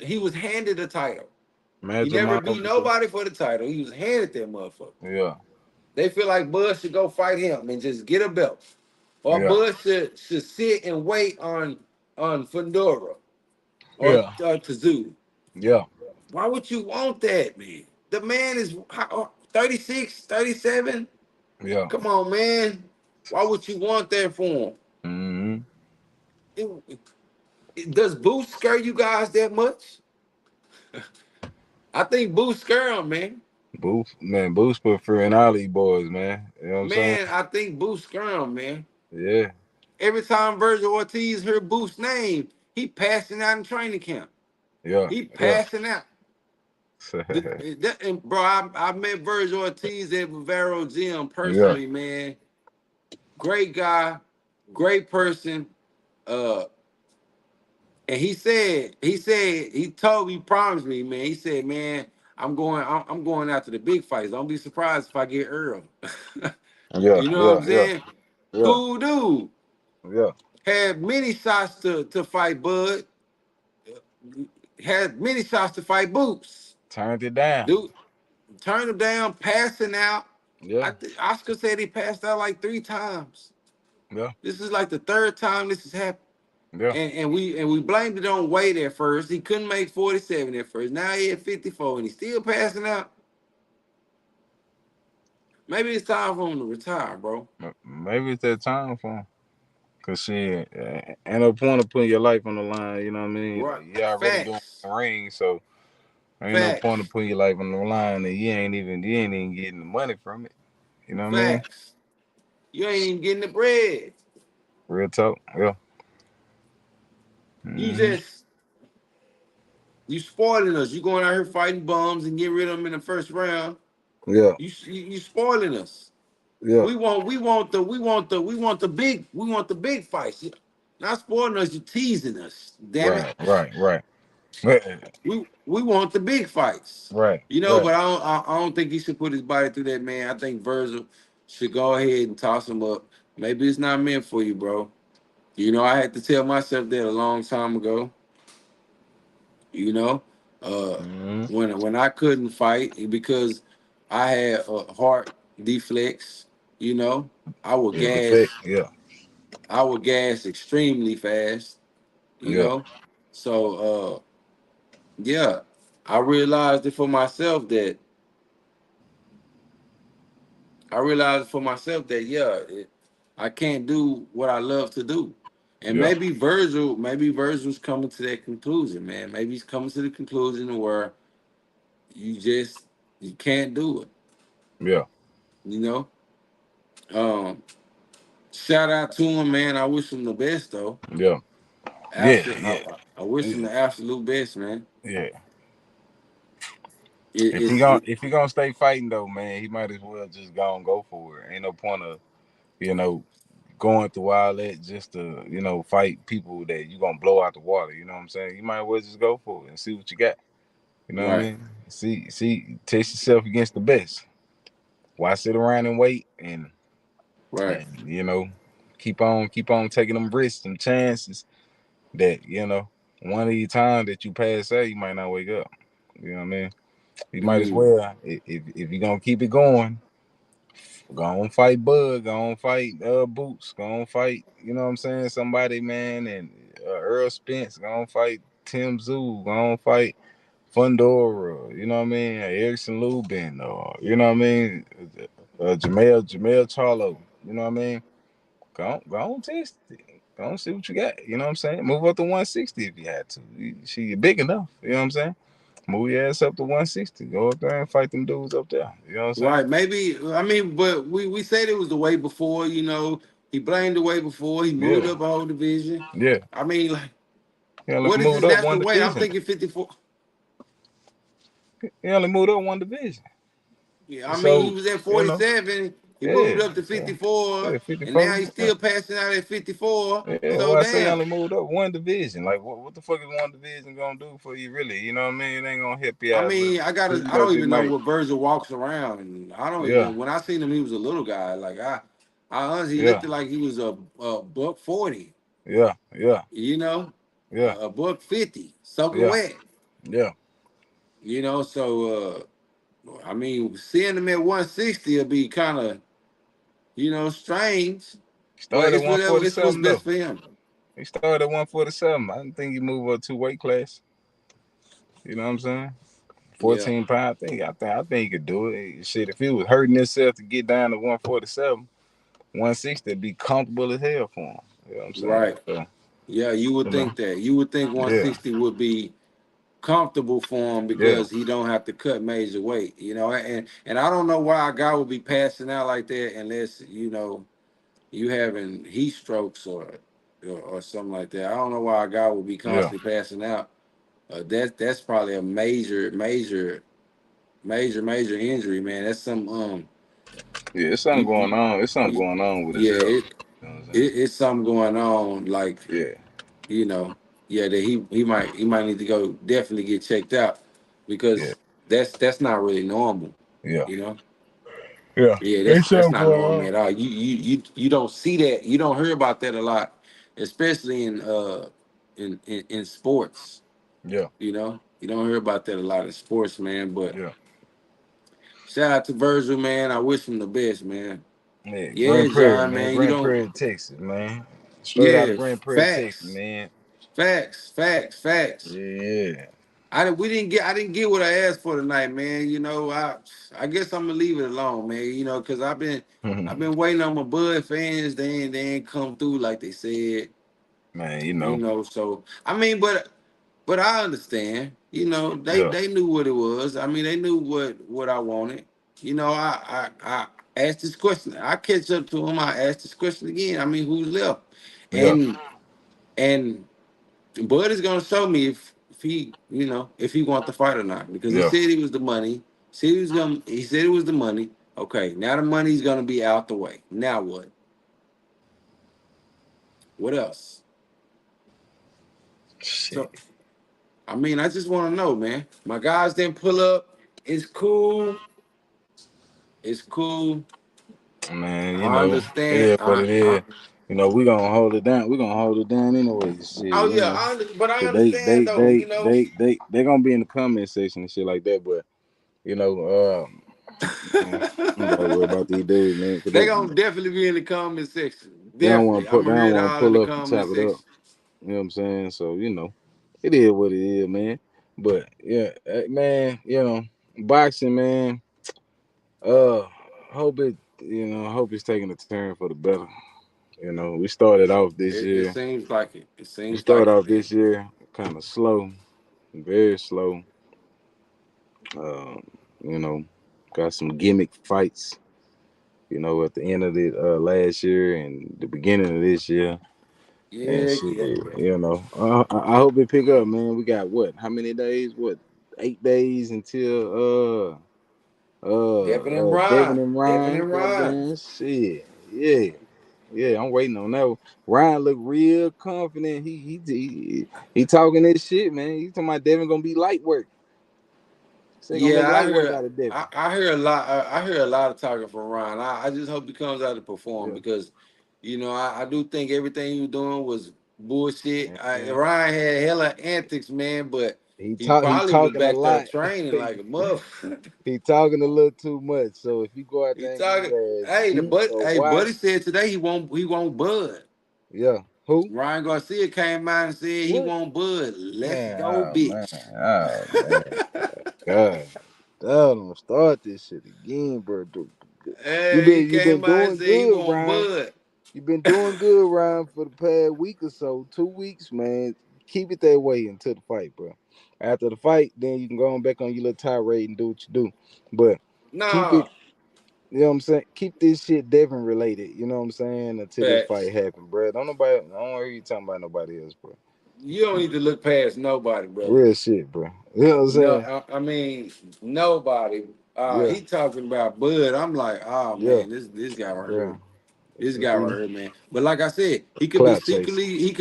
S7: He was handed the title. He
S8: Major
S7: never
S8: Mile.
S7: beat nobody for the title. He was handed that motherfucker.
S8: Yeah.
S7: They feel like Bud should go fight him and just get a belt, or
S8: Yeah.
S7: Bud should sit and wait on Fundora or
S8: Yeah.
S7: Tazoo.
S8: Yeah.
S7: Why would you want that, man? The man is 36, 37.
S8: Yeah.
S7: Come on, man. Why would you want that for him?
S8: Mm-hmm.
S7: Does Boost scare you guys that much? I think Boost scare him, man.
S8: Boost put free in all these boys, man. You know what I'm saying?
S7: Man, I think Boost scare him, man.
S8: Yeah.
S7: Every time Virgil Ortiz heard Boost's name, he passing out in training camp.
S8: Yeah.
S7: He
S8: Yeah.
S7: passing out. And bro, I met Virgil Ortiz at Vivero Gym personally, man. Great guy, great person. And he told me, promised me, man. He said, man, I'm going after the big fights. Don't be surprised if I get Earl.
S8: Yeah.
S7: You know what
S8: Yeah.
S7: I'm
S8: Yeah.
S7: saying?
S8: Yeah.
S7: Cool dude.
S8: Yeah.
S7: Had many shots to fight Bud. Had many shots to fight Boots.
S8: Turned it down.
S7: Dude, turned him down, passing out.
S8: Yeah.
S7: Oscar said he passed out like 3 times.
S8: Yeah.
S7: This is like the 3rd time this has happened.
S8: Yeah.
S7: And we blamed it on weight at first. He couldn't make 47 at first. Now he at 54 and he's still passing out. Maybe it's time for him to retire, bro.
S8: Maybe it's that time for him. Cause shit, ain't no point of putting your life on the line. You know what I mean?
S7: Right.
S8: You already doing
S7: Facts.
S8: the ring, so ain't no
S7: Facts.
S8: point of putting your life on the line, and you ain't even getting the money from it. You know what I mean?
S7: Facts. You ain't even getting the bread.
S8: Real talk. Yeah.
S7: You spoiling us. You going out here fighting bums and get rid of them in the first round.
S8: Yeah.
S7: You spoiling us.
S8: Yeah.
S7: We want the big fights. Not spoiling us, you teasing us. Damn it.
S8: Right.
S7: We want the big fights.
S8: Right.
S7: You know,
S8: Right.
S7: but I don't think he should put his body through that, man. I think Virgil should go ahead and toss him up. Maybe it's not meant for you, bro. You know, I had to tell myself that a long time ago. You know, when I couldn't fight because I had a heart deflects. You know, I would gas.
S8: Yeah.
S7: I would gas extremely fast. You
S8: Yeah.
S7: know, so yeah, I realized it for myself that I can't do what I love to do. And
S8: Yeah.
S7: maybe Virgil's coming to that conclusion, man. Maybe he's coming to the conclusion where you can't do it.
S8: Yeah.
S7: You know? Shout out to him, man. I wish him the best though.
S8: Yeah.
S7: I wish him the absolute best, man.
S8: Yeah.
S7: It,
S8: If he gonna stay fighting though, man, he might as well just go for it. Ain't no point of, going through all that just to, fight people that you gonna blow out the water. You know what I'm saying? You might as well just go for it and see what you got. You know what I
S7: right,
S8: mean? Test yourself against the best. Why sit around and wait
S7: right.
S8: and keep on taking them risks and chances that, one of these times that you pass out, you might not wake up. You know what I mean? You might as well, if you're gonna keep it going, go on fight Bud, go on fight Boots, go on fight, you know what I'm saying, somebody, man, and Earl Spence, go on fight Tim Zoo, go on fight Fundora, you know what I mean, Erickson Lubin, or you know what I mean, Jamel Charlo, you know what I mean. Go on test it. Go on see what you got. You know what I'm saying? Move up to 160 if you had to. You're big enough. You know what I'm saying? Move your ass up to 160. Go up there and fight them dudes up there. You know what I'm saying?
S7: Right. Maybe but we said it was the way before, you know. He blamed the way before. He moved up a whole division.
S8: Yeah.
S7: I mean, like,
S8: He only
S7: what is
S8: moved
S7: his
S8: up
S7: natural
S8: one
S7: weight? I'm
S8: division.
S7: thinking 54.
S8: He only moved up one division.
S7: Yeah, I
S8: So,
S7: mean, he was at 47. He moved up to 54,
S8: 54.
S7: and now he's still passing out at 54.
S8: Yeah,
S7: So
S8: well, I say he
S7: damn.
S8: only moved up one division. Like, what the fuck is one division gonna do for you, really? You know what I mean? It ain't gonna help you out.
S7: I mean, I don't even know what Virgil walks around, and I don't even. When I seen him, he was a little guy. Like I honestly looked like he was a buck 40.
S8: Yeah, yeah,
S7: You know,
S8: yeah,
S7: a buck 50, soaking
S8: yeah,
S7: wet.
S8: yeah.
S7: You know, so I mean, seeing him at 160 will be kind of, strange, but
S8: Started at
S7: it's what's
S8: 147 though.
S7: best for him.
S8: He started at 147. I didn't think he moved up 2 weight class. You know what I'm saying?
S7: Yeah,
S8: 14 pound. I think he could do it. Shit, if he was hurting himself to get down to 147, 160 would be comfortable as hell for him. You know what I'm saying?
S7: right.
S8: So,
S7: Yeah, you would
S8: you know,
S7: think that. You would think
S8: yeah,
S7: 160 would be comfortable for him
S8: yeah,
S7: because he don't have to cut major weight. And I don't know why a guy would be passing out like that unless you having heat strokes or something like that. I don't know why a guy would be
S8: yeah,
S7: constantly passing out. That's probably a major injury, man. That's some
S8: yeah. It's something
S7: you,
S8: going
S7: you
S8: on. It's something going on with his
S7: yeah
S8: health.
S7: it,
S8: You know what I'm
S7: it
S8: saying?
S7: it's something going on like
S8: Yeah,
S7: you know yeah that he might need to go definitely get checked out
S8: yeah,
S7: because that's not really normal.
S8: yeah,
S7: You know.
S8: yeah.
S7: Yeah,
S8: It's
S7: that's
S8: something
S7: not
S8: going
S7: normal
S8: on.
S7: at all. You don't see that. You don't hear about that a lot, especially in sports.
S8: Yeah,
S7: You don't hear about that a lot in sports, man. But
S8: yeah,
S7: shout out to Virgil, man. I wish him the best, man.
S8: yeah.
S7: Yeah,
S8: Grand Prairie,
S7: John,
S8: man.
S7: man. You
S8: Grand
S7: don't.
S8: Prairie, Texas, man. Straight out of
S7: Yeah,
S8: Grand Prairie, Texas,
S7: facts,
S8: man.
S7: facts.
S8: Yeah,
S7: I didn't get what I asked for tonight, man. I guess I'm gonna leave it alone, man. Because I've been waiting on my Bud fans. They ain't come through like they said.
S8: man. You know.
S7: So I mean, but I understand. They
S8: Yeah,
S7: they knew what it was. I mean, they knew what I wanted. I asked this question. I catch up to him. I asked this question again. I mean, who's left?
S8: yeah,
S7: And Bud is gonna show me if he want the fight or not because he
S8: yeah.
S7: said he was the money. He said it was the money. Okay, now the money's gonna be out the way. Now what? What else? So
S8: Shit,
S7: I mean, I just want to know, man. My guys didn't pull up. It's cool. It's cool.
S8: man.
S7: I
S8: It
S7: understand.
S8: is what it is. We gonna hold it down. We gonna hold it down anyway. Shit,
S7: Oh yeah, but I
S8: Cause they
S7: understand
S8: they
S7: though.
S8: they they they they gonna be in the comment section and shit like that. But you know, man, I'm about to worry about these dudes, man. Cause
S7: They gonna definitely be in the comment section.
S8: they don't want
S7: Definitely,
S8: to
S7: I'm
S8: put, they
S7: gonna
S8: don't
S7: read
S8: want to
S7: all in
S8: pull
S7: the
S8: up and
S7: comment
S8: chop it up.
S7: section.
S8: You know what I'm saying? So it is what it is, man. But yeah, man, boxing, man. Uh, hope it, hope it's taking a turn for the better. We started off this
S7: It
S8: year.
S7: seems like it. It
S8: We
S7: seems
S8: started
S7: like it,
S8: off
S7: man.
S8: this year kind of slow, very slow. Uh, you know, got some gimmick fights. At the end of the last year and the beginning of this year, and
S7: Yeah,
S8: shit.
S7: yeah, yeah.
S8: I hope it pick up, man. We got what? How many days? What? 8 days until
S7: Devin and
S8: Devin
S7: Ryan.
S8: and
S7: Devin
S8: Ryan.
S7: and Ryan.
S8: Goddamn shit. Yeah. Yeah, I'm waiting on that one. Ryan look real confident. He talking this shit, man. He talking about Devin gonna be light work. Say gonna make
S7: Yeah,
S8: light work out of Devin.
S7: I hear a lot. I hear a lot of talking from Ryan. I just hope he comes out to perform
S8: Yeah,
S7: because, I do think everything he was doing was bullshit.
S8: man.
S7: Ryan had hella antics, man, but
S8: He
S7: he
S8: talk. He
S7: probably was
S8: talking a
S7: back there
S8: lot.
S7: training like a motherfucker.
S8: He talking a little too much. So if you go out
S7: He
S8: there and get
S7: talking.
S8: your ass
S7: Hey,
S8: beat or
S7: Buddy
S8: washed,
S7: said today he won't bud.
S8: yeah. Who?
S7: Ryan Garcia came out and said he
S8: What?
S7: won't bud. Let's
S8: Man,
S7: go,
S8: oh man,
S7: bitch.
S8: oh man, God, don't start this shit again, bro. You
S7: Hey, he
S8: been you
S7: came
S8: been
S7: out and
S8: doing
S7: said he
S8: good,
S7: won't
S8: Ryan.
S7: bud.
S8: You been doing good, Ryan, for the past week or so, 2 weeks, man. Keep it that way until the fight, bro. After the fight, then you can go on back on your little tirade and do what you do. But keep it,
S7: Nah,
S8: you know what I'm saying? Keep this shit Devin related, you know what I'm saying? Until this fight
S7: facts.
S8: happen, bro. Don't hear you talking about nobody else, bro.
S7: You don't need to look past nobody, brother.
S8: Real shit, bro. You know what I'm
S7: No,
S8: saying?
S7: I mean nobody.
S8: Yeah,
S7: He talking about Bud. I'm like, oh
S8: yeah,
S7: man, this guy right
S8: yeah.
S7: here. This guy right
S8: See,
S7: here, man. But like I said, he could be
S8: clout chasing.
S7: secretly, he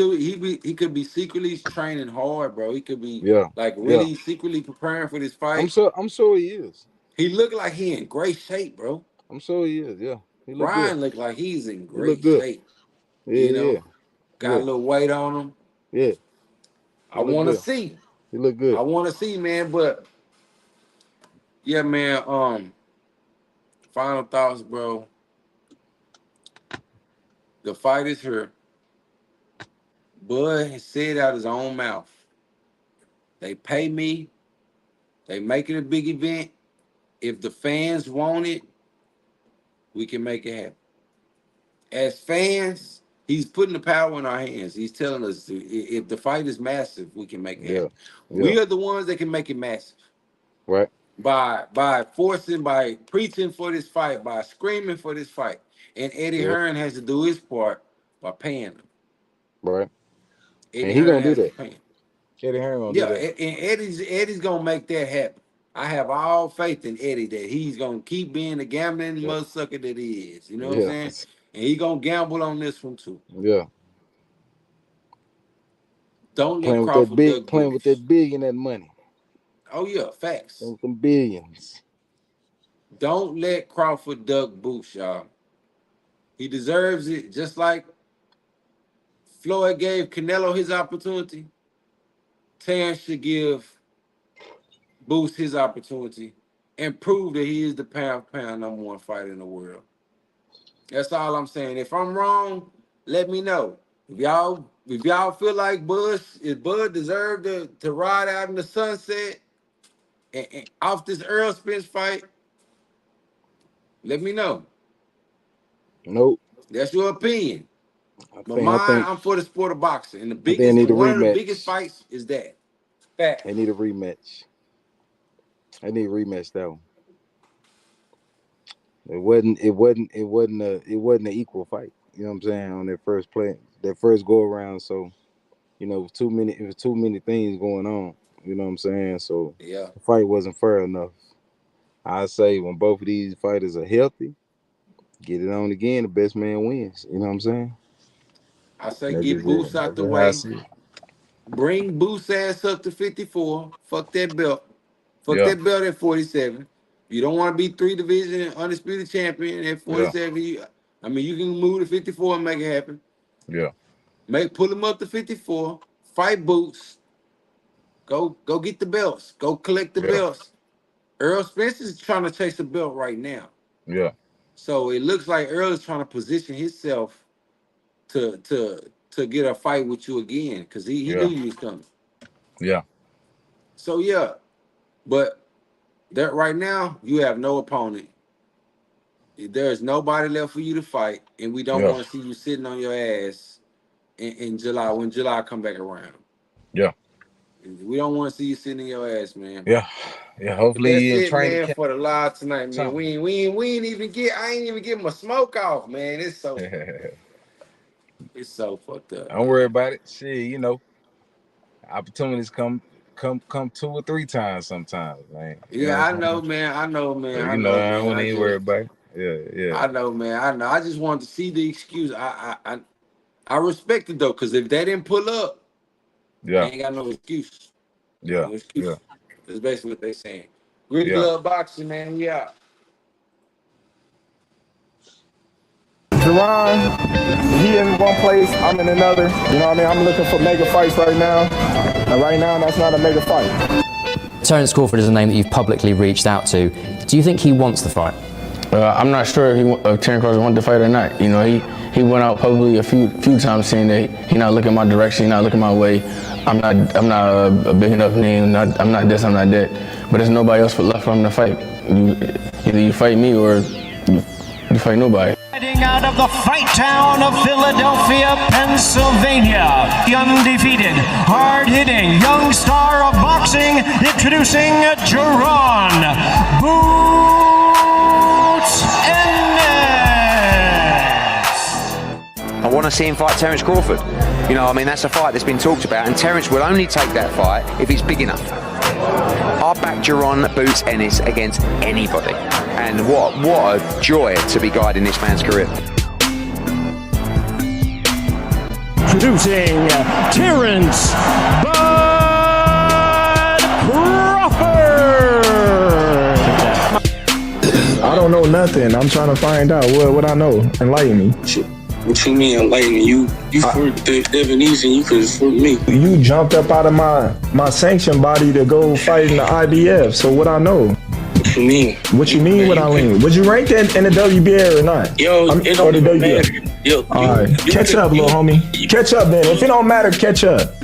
S7: could be secretly training hard, bro. He could be
S8: Yeah,
S7: like
S8: yeah.
S7: really secretly preparing for this
S8: I'm
S7: fight.
S8: sure. I'm sure he is.
S7: He look like he in great shape, bro.
S8: I'm sure he is. Yeah, he look good.
S7: Ryan look like he's in
S8: He look
S7: great
S8: good.
S7: shape.
S8: Yeah,
S7: You
S8: yeah,
S7: know, Got a little weight on him.
S8: Yeah.
S7: I want to see.
S8: He look good.
S7: I want to see, man. But yeah, man. Final thoughts, bro. The fight is here. Bud has said out his own mouth. They pay me. They make it a big event. If the fans want it, we can make it happen. As fans, he's putting the power in our hands. He's telling us if the fight is massive, we can make it happen. We are the ones that can make it massive.
S8: Right.
S7: By forcing, by preaching for this fight, by screaming for this fight. And Eddie Hearn has to do his part by paying them.
S8: Right.
S7: Eddie
S8: and he
S7: Hearn
S8: gonna do
S7: has to
S8: that.
S7: pay him.
S8: Eddie Hearn gonna do that.
S7: And Eddie's gonna make that happen. I have all faith in Eddie that he's gonna keep being the gambling motherfucker that he is. You know what I'm saying? And he gonna gamble on this one too.
S8: Yeah.
S7: Don't let
S8: Playing with
S7: Crawford
S8: that big, playing with that big and that money.
S7: Oh yeah, facts.
S8: Some billions.
S7: Don't let Crawford duck boots, y'all. He deserves it, just like Floyd gave Canelo his opportunity. Terrence should give Boots his opportunity and prove that he is the pound for pound #1 fighter in the world. That's all I'm saying. If I'm wrong, let me know. If y'all feel like Bud deserved to ride out in the sunset and off this Earl Spence fight, let me know.
S8: Nope.
S7: That's your opinion. But I'm for the sport of boxing. And one of the biggest fights is that. Fact.
S8: They need a rematch. I need to rematch that one. It wasn't an equal fight. You know what I'm saying? On that first play, that first go around. So, you know, it was too many things going on. You know what I'm saying? So the fight wasn't fair enough. I say when both of these fighters are healthy, get it on again, the best man wins. You know what I'm saying?
S7: I say get Boots out the way. Bring Boots ass up to 54. Fuck that belt. Fuck that belt at 47. You don't want to be 3 division undisputed champion at 47. You can move to 54 and make it happen.
S8: Yeah.
S7: Pull him up to 54. Fight Boots. Go get the belts. Go collect the belts. Earl Spence is trying to chase a belt right now.
S8: Yeah.
S7: So it looks like Earl is trying to position himself to get a fight with you again because he knew you was coming.
S8: Yeah.
S7: So but that right now you have no opponent. There is nobody left for you to fight, and we don't want to see you sitting on your ass in July when July come back around.
S8: Yeah.
S7: We don't want to see you sitting in your ass, man.
S8: Yeah. Yeah. Hopefully
S7: that's it, man, for the live tonight, man. We ain't even get my smoke off, man. It's so it's so fucked up.
S8: Don't worry about it. Shit, you know, opportunities come 2 or 3 times sometimes, man.
S7: I know, man.
S8: So, I don't even worry about it. Yeah.
S7: I know, man. I know. I just wanted to see the excuse. I respect it though, because if they didn't pull up, they ain't got no excuse.
S8: Yeah.
S7: No excuse. Yeah. That's basically what they saying. Gritty Glove Boxing, man. Yeah.
S1: Jerron, he in one place, I'm in another. You know what I mean? I'm looking for mega fights right now. And right now, that's not a mega fight.
S2: Terence Crawford is a name that you've publicly reached out to. Do you think he wants the fight?
S3: I'm not sure if Terence Crawford wanted to fight or not. You know, he went out publicly a few times saying that he not looking my direction, he not looking my way. I'm not a big enough name. I'm not this, I'm not that. But there's nobody else left for him to fight. Either you fight me or you fight nobody.
S9: Out of the fight town of Philadelphia, Pennsylvania, the undefeated, hard-hitting young star of boxing, introducing Jerron Boots Ennis.
S5: I want to see him fight Terence Crawford. You know, I mean, that's a fight that's been talked about, and Terence will only take that fight if it's big enough. I back Jerron Boots Ennis against anybody. And what a joy to be guiding this man's career.
S9: Introducing Terence Bud Crawford.
S1: I don't know nothing. I'm trying to find out what I know. Enlighten me. Shit.
S6: What you mean enlightening? You for the Devonese and you could for me.
S1: You jumped up out of my sanction body to go fight in the IBF. So what I know?
S6: What you mean?
S1: What you mean? What I mean? Would you rank that in the WBA or not?
S6: Yo, it don't
S1: or the
S6: even
S1: WBA?
S6: matter. Yo,
S1: all right, catch up, little homie. Catch up, then. If it don't matter, catch up.